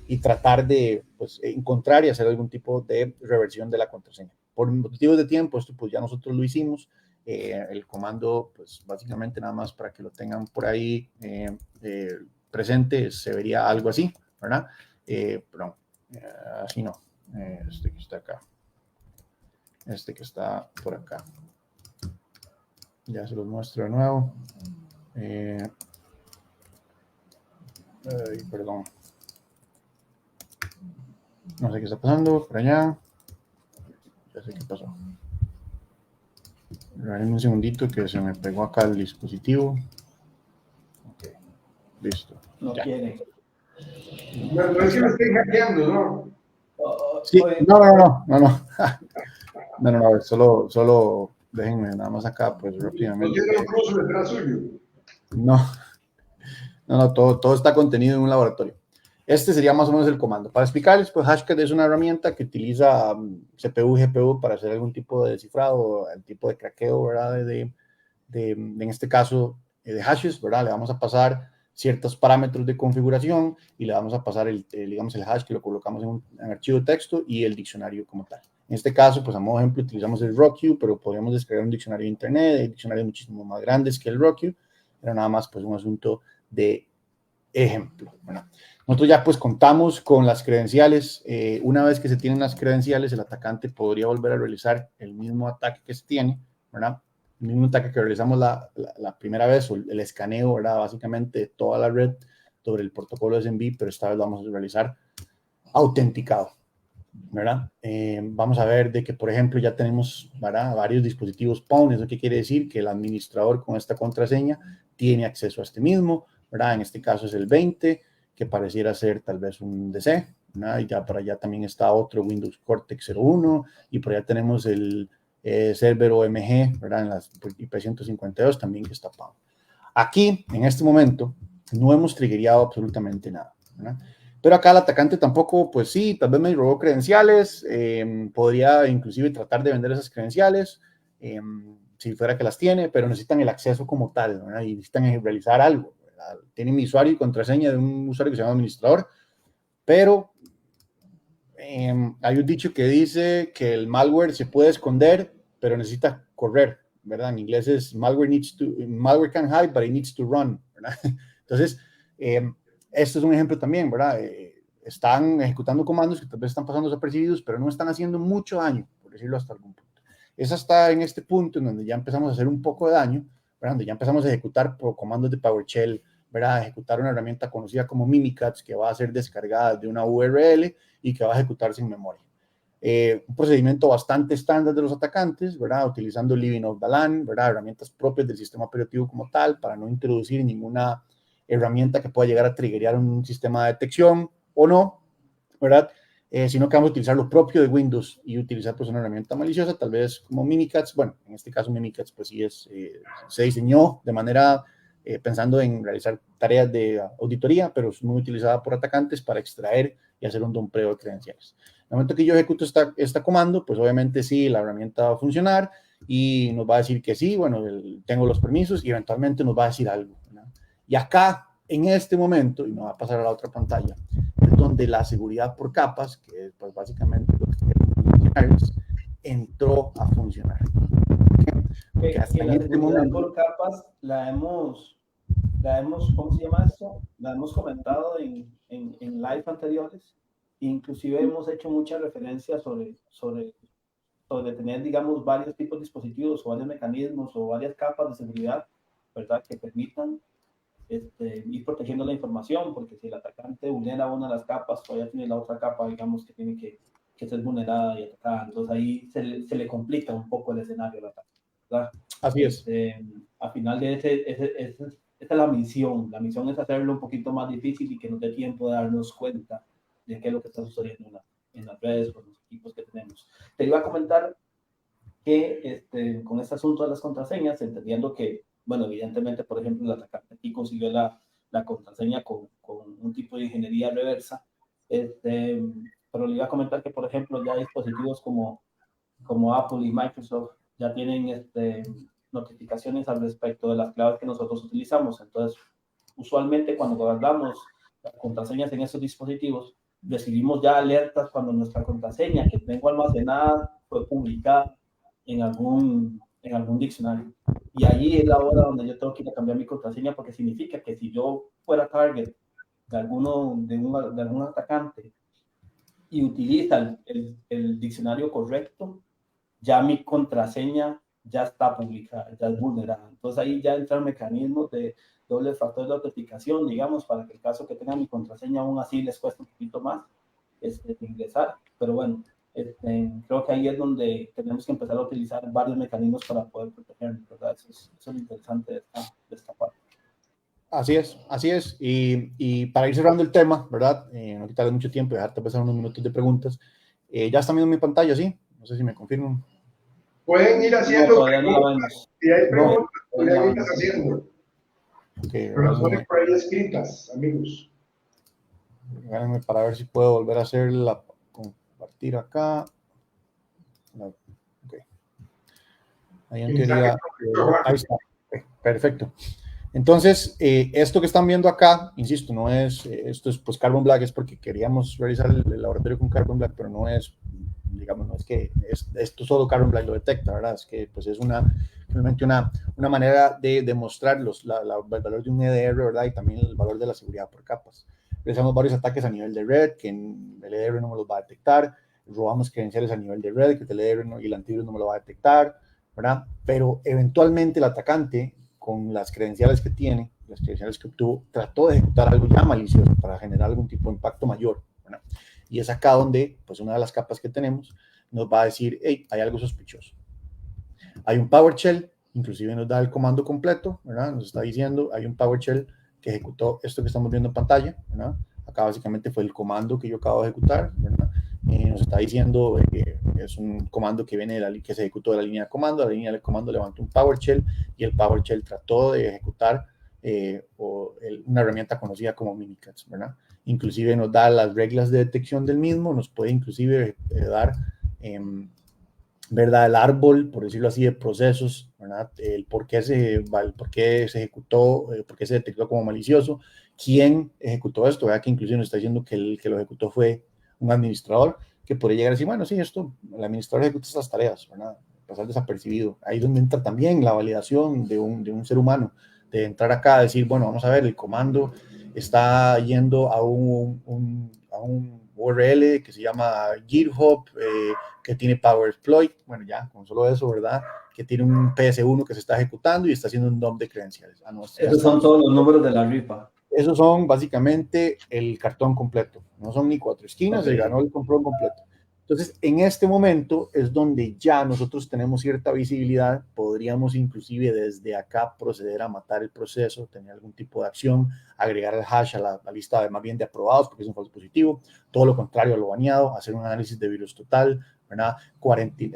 y tratar de pues, encontrar y hacer algún tipo de reversión de la contraseña. Por motivos de tiempo, esto pues ya nosotros lo hicimos. El comando, pues básicamente nada más para que lo tengan por ahí presente, se vería algo así, ¿verdad? Perdón, así no, este que está acá, este que está por acá. Ya se los muestro de nuevo. Perdón. No sé qué está pasando por allá. Ya sé qué pasó. Un segundito que se me pegó acá el dispositivo. Ok, listo. No ya. quiere. No es que me estén hackeando, ¿no? Sí, no, solo déjenme nada más acá, pues rápidamente. ¿No tiene un ruso detrás suyo? No, todo está contenido en un laboratorio. Este sería más o menos el comando. Para explicarles, pues Hashcat es una herramienta que utiliza CPU y GPU para hacer algún tipo de descifrado, el tipo de craqueo, ¿verdad? En este caso, de hashes, ¿verdad? Le vamos a pasar ciertos parámetros de configuración y le vamos a pasar digamos, el hash que lo colocamos en archivo de texto y el diccionario como tal. En este caso, pues a modo de ejemplo, utilizamos el ROCU, pero podríamos descargar un diccionario de internet, hay diccionarios muchísimo más grandes que el ROCU, pero nada más pues un asunto de ejemplo. Bueno, nosotros ya pues contamos con las credenciales. Una vez que se tienen las credenciales, el atacante podría volver a realizar el mismo ataque que se tiene, ¿verdad? El mismo ataque que realizamos la primera vez, o el escaneo, ¿verdad? Básicamente de toda la red sobre el protocolo SMB, pero esta vez lo vamos a realizar autenticado, ¿verdad? Vamos a ver de que, por ejemplo, ya tenemos, ¿verdad?, varios dispositivos PON. ¿Eso qué quiere decir? Que el administrador con esta contraseña tiene acceso a este mismo, ¿verdad? En este caso es el 20, que pareciera ser tal vez un DC, ¿verdad? Y ya para allá también está otro Windows Cortex 01, y por allá tenemos el server OMG, ¿verdad? En las IP 152 también que está PON. Aquí, en este momento, no hemos triggereado absolutamente nada, ¿verdad? Pero acá el atacante tampoco, pues sí, tal vez me robó credenciales, podría inclusive tratar de vender esas credenciales, si fuera que las tiene, pero necesitan el acceso como tal, ¿verdad? Y necesitan realizar algo, ¿verdad? Tienen mi usuario y contraseña de un usuario que se llama administrador, pero hay un dicho que dice que el malware se puede esconder, pero necesita correr, ¿verdad? En inglés es malware can hide, but it needs to run, ¿verdad? Entonces, esto es un ejemplo también, ¿verdad? Están ejecutando comandos que tal vez están pasando desapercibidos, pero no están haciendo mucho daño, por decirlo hasta algún punto. Es hasta en este punto en donde ya empezamos a hacer un poco de daño, ¿verdad? Donde ya empezamos a ejecutar por comandos de PowerShell, ¿verdad? Ejecutar una herramienta conocida como Mimikatz, que va a ser descargada de una URL y que va a ejecutarse en memoria. Un procedimiento bastante estándar de los atacantes, ¿verdad? Utilizando Living off the LAN, ¿verdad? Herramientas propias del sistema operativo como tal, para no introducir ninguna herramienta que pueda llegar a triggerear un sistema de detección o no, ¿verdad? Sino que vamos a utilizar lo propio de Windows y utilizar pues una herramienta maliciosa, tal vez como Mimikatz. Bueno, en este caso Mimikatz pues sí se diseñó de manera pensando en realizar tareas de auditoría, pero es muy utilizada por atacantes para extraer y hacer un dompleo de credenciales. En el momento que yo ejecuto esta comando, pues obviamente sí, la herramienta va a funcionar y nos va a decir que sí, bueno, tengo los permisos y eventualmente nos va a decir algo, ¿no? Y acá, en este momento, y me va a pasar a la otra pantalla, es donde la seguridad por capas, que es pues básicamente lo que queremos, entró a funcionar. Porque hasta la seguridad por capas la hemos, ¿cómo se llama esto? La hemos comentado en live anteriores. Inclusive hemos hecho mucha referencia sobre tener, digamos, varios tipos de dispositivos o varios mecanismos o varias capas de seguridad, ¿verdad? Que permitan ir protegiendo la información, porque si el atacante vulnera una de las capas, todavía tiene la otra capa, digamos, que tiene que ser vulnerada y atacada. Entonces ahí se le complica un poco el escenario del ataque, ¿verdad? Así es. Al final de esa es la misión. La misión es hacerlo un poquito más difícil y que nos dé tiempo de darnos cuenta de qué es lo que está sucediendo en las redes o en los equipos que tenemos. Te iba a comentar que con este asunto de las contraseñas, entendiendo que, bueno, evidentemente, por ejemplo, el atacante aquí consiguió la contraseña con un tipo de ingeniería reversa, pero le iba a comentar que, por ejemplo, ya dispositivos como Apple y Microsoft ya tienen notificaciones al respecto de las claves que nosotros utilizamos. Entonces, usualmente cuando guardamos las contraseñas en estos dispositivos, recibimos ya alertas cuando nuestra contraseña que tengo almacenada fue publicada en algún diccionario. Y allí es la hora donde yo tengo que ir a cambiar mi contraseña, porque significa que si yo fuera target de algún atacante y utiliza el diccionario correcto, ya mi contraseña ya está publicada, ya es vulnerada. Entonces ahí ya entra el mecanismo de doble factor de autenticación, digamos, para que el caso que tengan mi contraseña aún así les cueste un poquito más ingresar. Pero bueno, creo que ahí es donde tenemos que empezar a utilizar varios mecanismos para poder protegernos, ¿verdad? Eso es lo interesante de esta parte. Así es. Y para ir cerrando el tema, ¿verdad? No quitarle mucho tiempo y dejarte pasar unos minutos de preguntas. Ya está viendo mi pantalla, ¿sí? No sé si me confirman. Pueden ir haciendo todavía no la vemos. Si hay preguntas, pueden irlas haciendo. Okay, pero las ponen por ahí escritas, amigos. Déjenme para ver si puedo volver a hacerla, compartir acá. No, okay. Ahí en teoría, ahí está. Okay, perfecto. Entonces, esto que están viendo acá, insisto, no es, esto es pues Carbon Black, es porque queríamos realizar el laboratorio con Carbon Black, pero no es, digamos, no es que esto solo Carbon Black lo detecta, ¿verdad? Es que pues es realmente una manera de demostrar el valor de un EDR, ¿verdad? Y también el valor de la seguridad por capas. Realizamos varios ataques a nivel de red, que el EDR no me los va a detectar, robamos credenciales a nivel de red, que el EDR y el antivirus no me lo va a detectar, ¿verdad? Pero eventualmente el atacante, con las credenciales que tiene, las credenciales que obtuvo, trató de ejecutar algo ya malicioso para generar algún tipo de impacto mayor, ¿verdad? Y es acá donde, pues una de las capas que tenemos nos va a decir, hey, hay algo sospechoso. Hay un PowerShell, inclusive nos da el comando completo, ¿verdad? Nos está diciendo, hay un PowerShell que ejecutó esto que estamos viendo en pantalla, ¿verdad? Acá básicamente fue el comando que yo acabo de ejecutar, ¿verdad? Nos está diciendo que es un comando que viene que se ejecutó de la línea de comando. La línea de comando levantó un PowerShell y el PowerShell trató de ejecutar una herramienta conocida como Mimikatz, ¿verdad? Inclusive nos da las reglas de detección del mismo, nos puede inclusive dar ¿verdad? El árbol, por decirlo así, de procesos, ¿verdad? El por qué se ejecutó, por qué se detectó como malicioso, quién ejecutó esto, ¿verdad? Que inclusive nos está diciendo que el que lo ejecutó fue un administrador, que podría llegar a decir, bueno, sí, el administrador ejecuta estas tareas, ¿verdad? Pasar desapercibido. Ahí es donde entra también la validación de un ser humano, de entrar acá a decir, bueno, vamos a ver, el comando está yendo a un URL que se llama GitHub, que tiene Power Exploit, bueno, ya, con solo eso, ¿verdad? Que tiene un PS1 que se está ejecutando y está haciendo un dump de credenciales. Ah, no, esos son todos los números de la rifa. Esos son básicamente el cartón completo. No son ni 4 esquinas, se ganó el control completo. Entonces, en este momento es donde ya nosotros tenemos cierta visibilidad, podríamos inclusive desde acá proceder a matar el proceso, tener algún tipo de acción, agregar el hash a la lista de, más bien de aprobados, porque es un falso positivo, todo lo contrario a lo baneado, hacer un análisis de virus total, ¿verdad?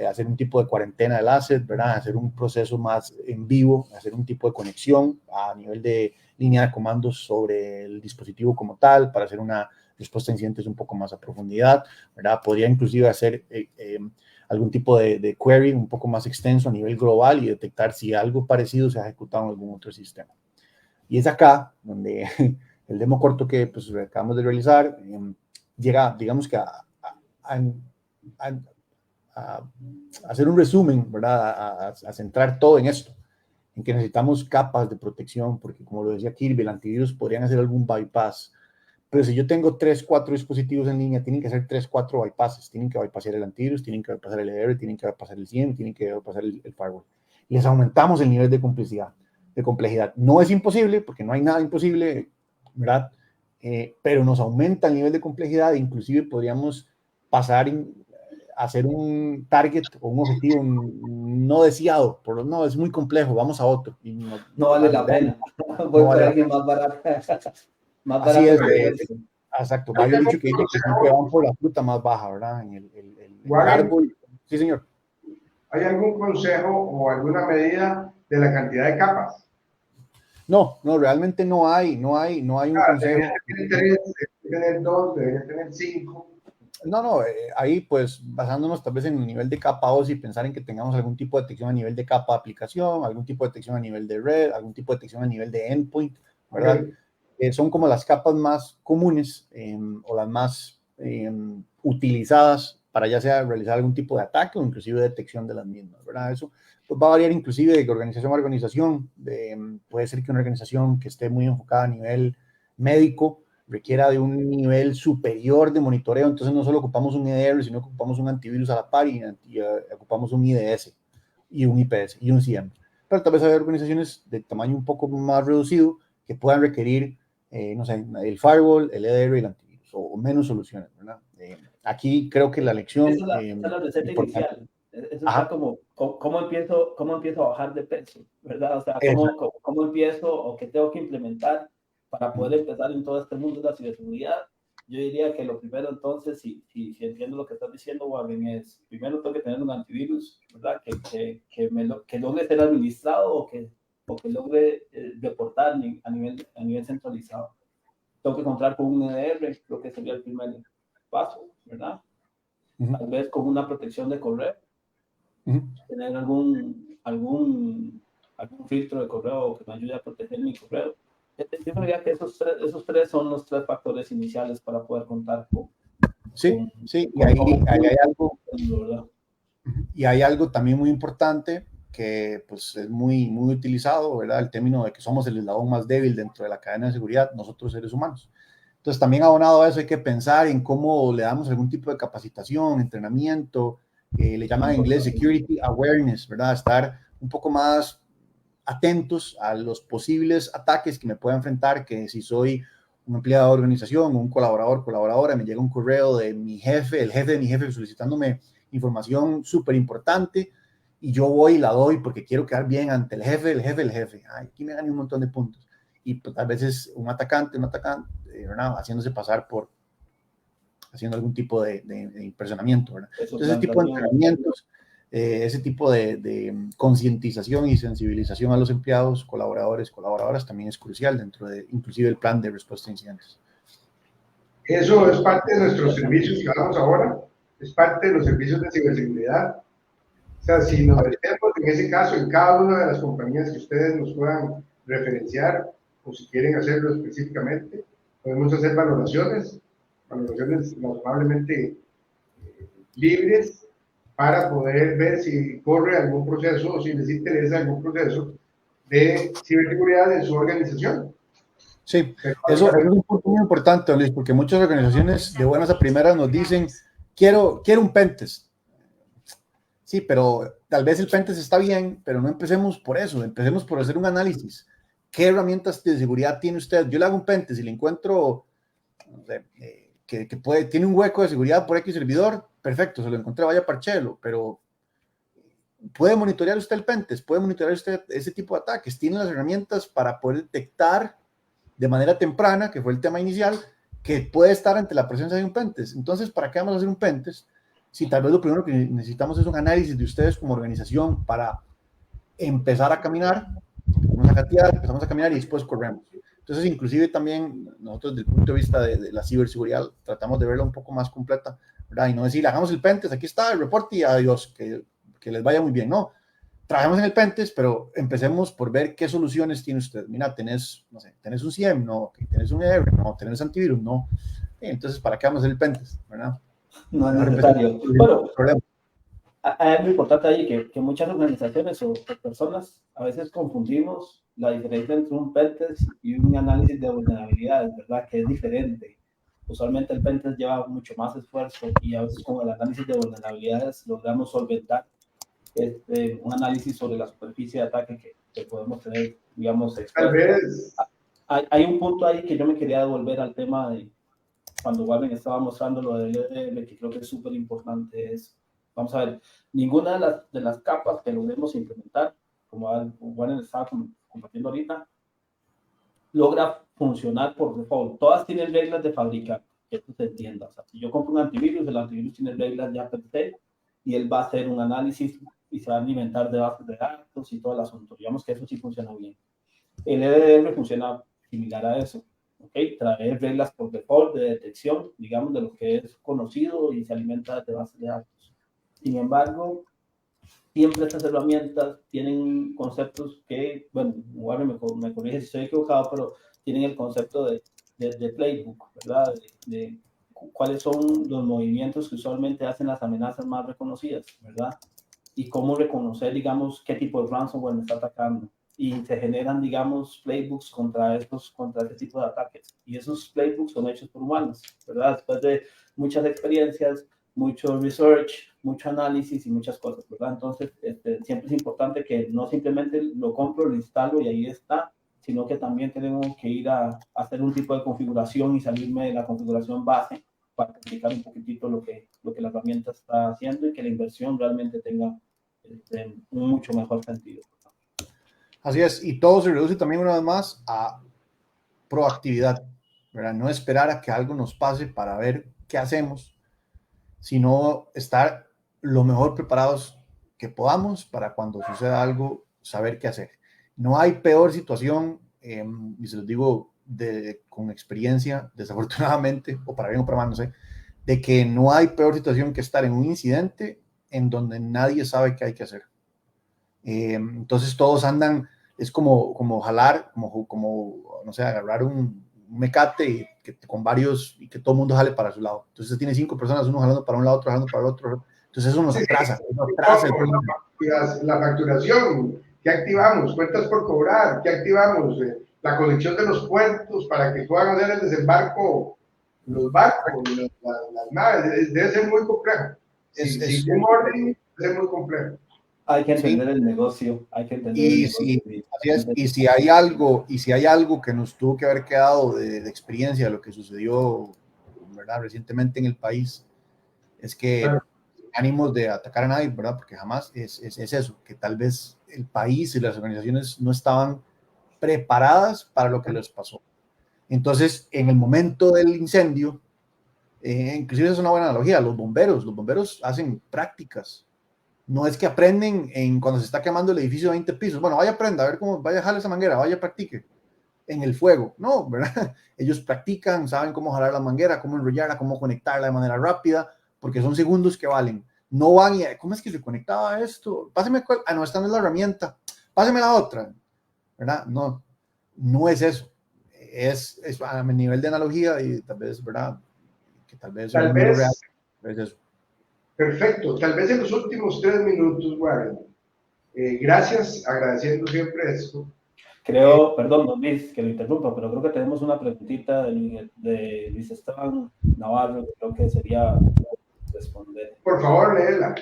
Hacer un tipo de cuarentena del asset, ¿verdad? Hacer un proceso más en vivo, hacer un tipo de conexión a nivel de línea de comandos sobre el dispositivo como tal, para hacer una respuesta a incidentes un poco más a profundidad, ¿verdad? Podría inclusive hacer algún tipo de query un poco más extenso a nivel global y detectar si algo parecido se ha ejecutado en algún otro sistema. Y es acá donde el demo corto que pues, acabamos de realizar llega, digamos que a hacer un resumen, ¿verdad? A centrar todo en esto, en que necesitamos capas de protección, porque como lo decía Kirby, el antivirus podrían hacer algún bypass, pero si yo tengo 3, 4 dispositivos en línea, tienen que hacer 3, 4 bypasses, tienen que bypassar el antivirus, tienen que bypassar el EDR, tienen que bypassar el CIEM, tienen que bypassar el firewall. Les aumentamos el nivel de complejidad. No es imposible, porque no hay nada imposible, ¿verdad? Pero nos aumenta el nivel de complejidad e inclusive podríamos pasar hacer un target o un objetivo no deseado, por no, es muy complejo, vamos a otro. Y no vale la pena. Voy no por vale alguien más barato. Más así barato es, que este. exacto. Hay un dicho que dice que siempre van por la fruta más baja, ¿verdad? En el árbol. Sí, señor. ¿Hay algún consejo o alguna medida de la cantidad de capas? No, realmente no hay un consejo. Debería tener 2, debería tener 5. No, ahí pues basándonos tal vez en el nivel de capa OSI, pensar en que tengamos algún tipo de detección a nivel de capa de aplicación, algún tipo de detección a nivel de red, algún tipo de detección a nivel de endpoint, ¿verdad? Okay. Son como las capas más comunes o las más utilizadas para ya sea realizar algún tipo de ataque o inclusive detección de las mismas, ¿verdad? Eso pues, va a variar inclusive de organización a organización. Puede ser que una organización que esté muy enfocada a nivel médico requiera de un nivel superior de monitoreo, entonces no solo ocupamos un EDR, sino que ocupamos un antivirus a la par y ocupamos un IDS y un IPS y un CIEM. Pero tal vez hay organizaciones de tamaño un poco más reducido que puedan requerir, no sé, el firewall, el EDR y el antivirus, o menos soluciones, ¿verdad? Aquí creo que la lección... Esa es la receta inicial. Eso está como, ¿cómo empiezo a bajar de peso? ¿Verdad? O sea, ¿cómo empiezo o qué tengo que implementar para poder empezar en todo este mundo de la ciberseguridad? Yo diría que lo primero entonces, si entiendo lo que estás diciendo, Warren, es primero tengo que tener un antivirus, ¿verdad? Que logre ser administrado o que logre reportar a nivel centralizado. tengo que contar con un EDR, creo que sería el primer paso, ¿verdad? Tal vez con una protección de correo, tener algún filtro de correo que me ayude a proteger mi correo. Yo diría que esos tres son los 3 factores iniciales para poder contar con. Sí, y ahí hay algo. ¿Verdad? Y hay algo también muy importante que pues es muy utilizado, ¿verdad? El término de que somos el eslabón más débil dentro de la cadena de seguridad, nosotros seres humanos. Entonces también abonado a eso hay que pensar en cómo le damos algún tipo de capacitación, entrenamiento, le llaman en inglés security awareness, ¿verdad? Estar un poco más atentos a los posibles ataques que me pueda enfrentar, que si soy un empleado de organización, un colaboradora, me llega un correo de mi jefe, el jefe de mi jefe solicitándome información súper importante y yo voy y la doy porque quiero quedar bien ante el jefe. Ay, aquí me gané un montón de puntos. Y pues, a veces un atacante, ¿verdad? Haciéndose pasar por haciendo algún tipo de impresionamiento, ¿verdad? Entonces, ese tipo de entrenamientos, ese tipo de concientización y sensibilización a los empleados, colaboradoras también es crucial dentro de inclusive el plan de respuesta a incidentes. Eso es parte de nuestros servicios que hablamos ahora, es parte de los servicios de ciberseguridad. O sea, si nos metemos en ese caso en cada una de las compañías que ustedes nos puedan referenciar, o si quieren hacerlo específicamente, podemos hacer valoraciones razonablemente libres para poder ver si corre algún proceso o si les interesa algún proceso de ciberseguridad en su organización. Sí, eso es un punto muy importante, Luis, porque muchas organizaciones de buenas a primeras nos dicen, quiero un pentest. Sí, pero tal vez el pentest está bien, pero no empecemos por eso, empecemos por hacer un análisis. ¿Qué herramientas de seguridad tiene usted? Yo le hago un pentest y le encuentro no sé, tiene un hueco de seguridad por X servidor, perfecto, se lo encontré, vaya parchelo, pero puede monitorear usted el pentest, puede monitorear usted ese tipo de ataques, tiene las herramientas para poder detectar de manera temprana, que fue el tema inicial, que puede estar ante la presencia de un pentest. Entonces, ¿para qué vamos a hacer un pentest? Si tal vez lo primero que necesitamos es un análisis de ustedes como organización para empezar a caminar, empezamos a caminar y después corremos. Entonces, inclusive también nosotros desde el punto de vista de la ciberseguridad tratamos de verla un poco más completa, ¿verdad? Y no decir, hagamos el pentest, aquí está el reporte y adiós, que les vaya muy bien. No, trabajemos en el pentest, pero empecemos por ver qué soluciones tiene usted. Mira, tenés un CIEM, no, tenés un EDR, no, tenés antivirus, no. Entonces, ¿para qué vamos a hacer el pentest, verdad? No es necesario. Bueno, hay algo importante ahí que muchas organizaciones o personas a veces confundimos la diferencia entre un pentest y un análisis de vulnerabilidades, ¿verdad? Que es diferente. Usualmente el pentest lleva mucho más esfuerzo y a veces con el análisis de vulnerabilidades logramos solventar un análisis sobre la superficie de ataque que podemos tener, digamos, tal vez. Hay un punto ahí que yo me quería devolver al tema de cuando Warren estaba mostrando lo del EDR, que creo que es súper importante, vamos a ver, ninguna de las capas que logremos implementar, como Warren estaba compartiendo ahorita, logra funcionar por default. Todas tienen reglas de fabricar, que esto se entienda. O sea, si yo compro un antivirus, el antivirus tiene reglas ya per se, y él va a hacer un análisis y se va a alimentar de bases de datos y todo el asunto. Digamos que eso sí funciona bien. El EDR funciona similar a eso. ¿Okay? Traer reglas por default de detección, digamos, de lo que es conocido y se alimenta de bases de datos. Sin embargo, siempre estas herramientas tienen conceptos que, bueno, Warren me corrige si estoy equivocado, pero tienen el concepto de playbook, ¿verdad? De cuáles son los movimientos que usualmente hacen las amenazas más reconocidas, ¿verdad? Y cómo reconocer, digamos, qué tipo de ransomware me está atacando. Y se generan, digamos, playbooks contra este tipo de ataques. Y esos playbooks son hechos por humanos, ¿verdad? Después de muchas experiencias, mucho research, mucho análisis y muchas cosas, ¿verdad? Entonces, siempre es importante que no simplemente lo compro, lo instalo y ahí está, sino que también tenemos que ir a hacer un tipo de configuración y salirme de la configuración base para explicar un poquitito lo que la herramienta está haciendo y que la inversión realmente tenga un mucho mejor sentido. Así es, y todo se reduce también una vez más a proactividad, ¿verdad? No esperar a que algo nos pase para ver qué hacemos, sino estar lo mejor preparados que podamos para cuando suceda algo, saber qué hacer. No hay peor situación, y se los digo con experiencia, desafortunadamente, o para bien o para mal, no sé, de que no hay peor situación que estar en un incidente en donde nadie sabe qué hay que hacer. Entonces todos andan, es como jalar, como, no sé, agarrar un mecate y con varios, y que todo el mundo jale para su lado. Entonces tiene 5 personas, uno jalando para un lado, otro jalando para el otro. Entonces eso nos atrasa. La facturación, ¿qué activamos? Cuentas por cobrar, ¿qué activamos? La conexión de los puertos para que puedan hacer el desembarco, los barcos, las naves, debe ser muy complejo. Sin un orden, debe ser muy complejo. Hay que entender el negocio, hay que entender el negocio. Y si hay algo que nos tuvo que haber quedado de experiencia de lo que sucedió, ¿verdad?, recientemente en el país, es que ánimos de atacar a nadie, ¿verdad? Porque jamás es eso, que tal vez el país y las organizaciones no estaban preparadas para lo que les pasó. Entonces, en el momento del incendio, inclusive es una buena analogía, los bomberos hacen prácticas. No es que aprenden cuando se está quemando el edificio de 20 pisos. Bueno, vaya aprenda, a ver cómo, vaya a jalar esa manguera, vaya practique en el fuego. No, ¿verdad? Ellos practican, saben cómo jalar la manguera, cómo enrollarla, cómo conectarla de manera rápida, porque son segundos que valen. No van y, ¿cómo es que se conectaba esto? Páseme, no, esta no es la herramienta, páseme la otra, ¿verdad? No es eso. Es a mi nivel de analogía y tal vez, ¿verdad? Que tal vez real, es eso. Perfecto. Tal vez en los últimos 3 minutos, Warren, gracias, agradeciendo siempre esto. Creo, perdón, don Luis, que lo interrumpa, pero creo que tenemos una preguntita de Luis Esteban Navarro, que creo que sería responder. Por favor, léela.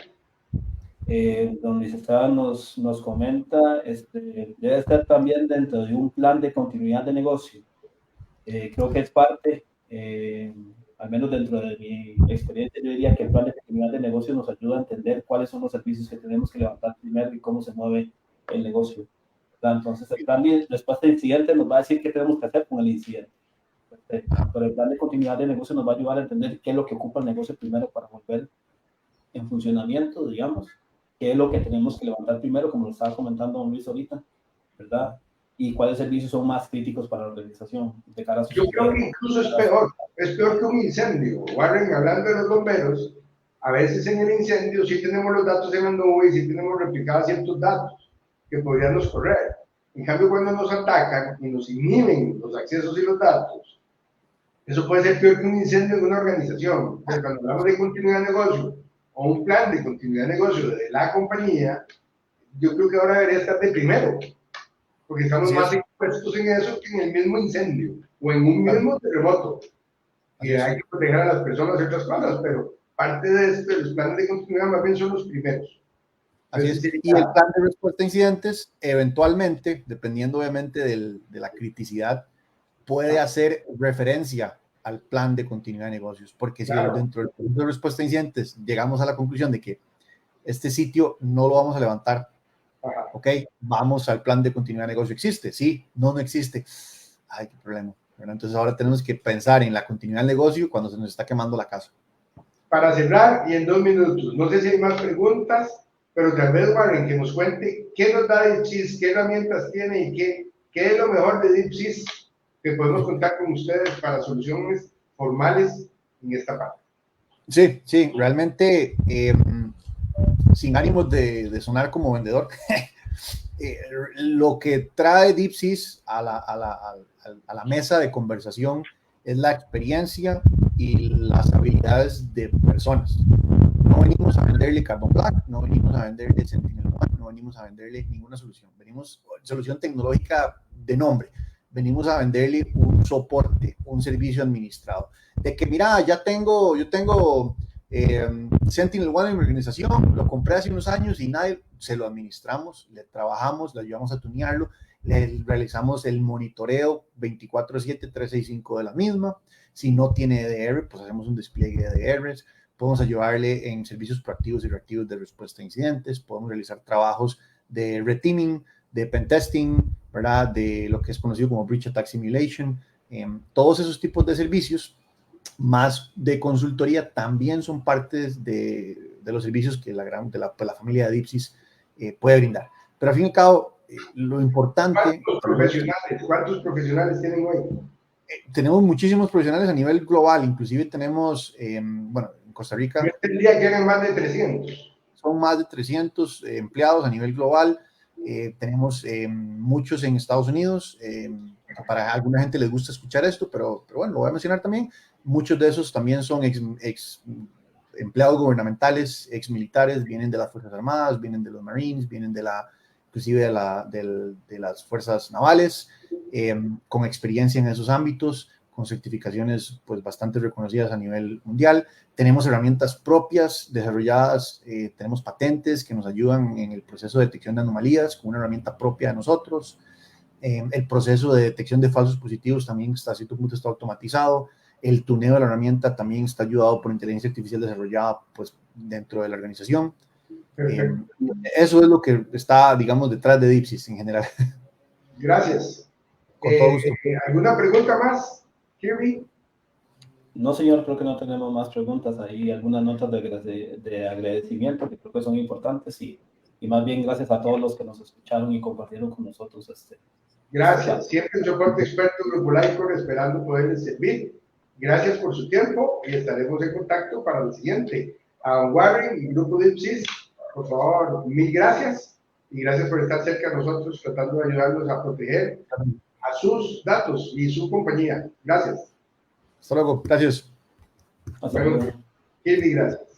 Don Luis Esteban nos comenta, debe estar también dentro de un plan de continuidad de negocio. Creo que es parte, al menos dentro de mi experiencia, yo diría que el plan de continuidad de negocio nos ayuda a entender cuáles son los servicios que tenemos que levantar primero y cómo se mueve el negocio. Entonces, el plan de respuesta de incidente nos va a decir qué tenemos que hacer con el incidente. Pero el plan de continuidad de negocio nos va a ayudar a entender qué es lo que ocupa el negocio primero para volver en funcionamiento, digamos, qué es lo que tenemos que levantar primero, como lo estaba comentando don Luis ahorita, ¿verdad? Y cuáles servicios son más críticos para la organización de cara a su Yo creo que incluso es peor que un incendio. Warren, hablando de los bomberos, a veces en el incendio sí tenemos los datos en la nube y sí tenemos replicados ciertos datos que podríamos correr. En cambio, cuando nos atacan y nos inhiben los accesos y los datos, eso puede ser peor que un incendio en una organización. Entonces, cuando hablamos de continuidad de negocio o un plan de continuidad de negocio de la compañía, yo creo que ahora debería estar de primero, porque estamos más expuestos en eso que en el mismo incendio o en un mismo terremoto. Y hay que proteger a las personas y otras cosas, pero parte de los planes de continuidad más bien son los primeros. Así es. Y el plan de respuesta a incidentes, eventualmente, dependiendo obviamente de la criticidad, puede hacer referencia al plan de continuidad de negocios, porque si dentro del plan de respuesta a incidentes llegamos a la conclusión de que este sitio no lo vamos a levantar, ok, vamos al plan de continuidad de negocio. ¿Existe? Sí, no existe. Ay, qué problema. Entonces ahora tenemos que pensar en la continuidad del negocio cuando se nos está quemando la casa. Para cerrar, y en 2 minutos, no sé si hay más preguntas, pero tal vez, Warren, que nos cuente qué nos da DeepSys, qué herramientas tiene y qué es lo mejor de DeepSys que podemos contar con ustedes para soluciones formales en esta parte. Sí, realmente, sin ánimos de sonar como vendedor, lo que trae DeepSys a la mesa de conversación es la experiencia y las habilidades de personas. No venimos a venderle Carbon Black, no venimos a venderle SentinelOne, no venimos a venderle ninguna solución. Venimos solución tecnológica de nombre. Venimos a venderle un soporte, un servicio administrado. De que, mira, yo tengo SentinelOne en mi organización, lo compré hace unos años y nadie, se lo administramos, le trabajamos, le ayudamos a tunearlo, le realizamos el monitoreo 24/7, 365 de la misma. Si no tiene EDR, pues hacemos un despliegue de EDRs. Podemos ayudarle en servicios proactivos y reactivos de respuesta a incidentes. Podemos realizar trabajos de red teaming, de pentesting, ¿verdad? De lo que es conocido como Breach Attack Simulation. Todos esos tipos de servicios, más de consultoría, también son partes de los servicios que la familia de DeepSys puede brindar. Pero al fin y al cabo, lo importante... ¿Cuántos profesionales tienen hoy? tenemos muchísimos profesionales a nivel global, inclusive tenemos, bueno, en Costa Rica... Yo entendía que eran más de 300. Son más de 300 empleados a nivel global. Tenemos muchos en Estados Unidos. Para alguna gente les gusta escuchar esto, pero bueno, lo voy a mencionar también. Muchos de esos también son ex empleados gubernamentales, ex militares, vienen de las Fuerzas Armadas, vienen de los Marines, vienen inclusive de las Fuerzas Navales, con experiencia en esos ámbitos, con certificaciones pues bastante reconocidas a nivel mundial. Tenemos herramientas propias desarrolladas, tenemos patentes que nos ayudan en el proceso de detección de anomalías con una herramienta propia de nosotros. El proceso de detección de falsos positivos también está a cierto punto está automatizado. El tuneo de la herramienta también está ayudado por inteligencia artificial desarrollada pues, dentro de la organización. Eso es lo que está, digamos, detrás de Dipsys en general. Gracias. Con todo gusto. ¿Alguna pregunta más, Kirby? No, señor, creo que no tenemos más preguntas. Hay algunas notas de agradecimiento que creo que son importantes y más bien gracias a todos los que nos escucharon y compartieron con nosotros Gracias. Siempre el soporte experto Grupo Lifecore esperando poderles servir. Gracias por su tiempo y estaremos en contacto para el siguiente. A Warren y Grupo Dipsys, por favor, mil gracias y gracias por estar cerca de nosotros tratando de ayudarnos a proteger a sus datos y su compañía. Gracias. Hasta luego. Gracias. Hasta luego. Kirby, gracias.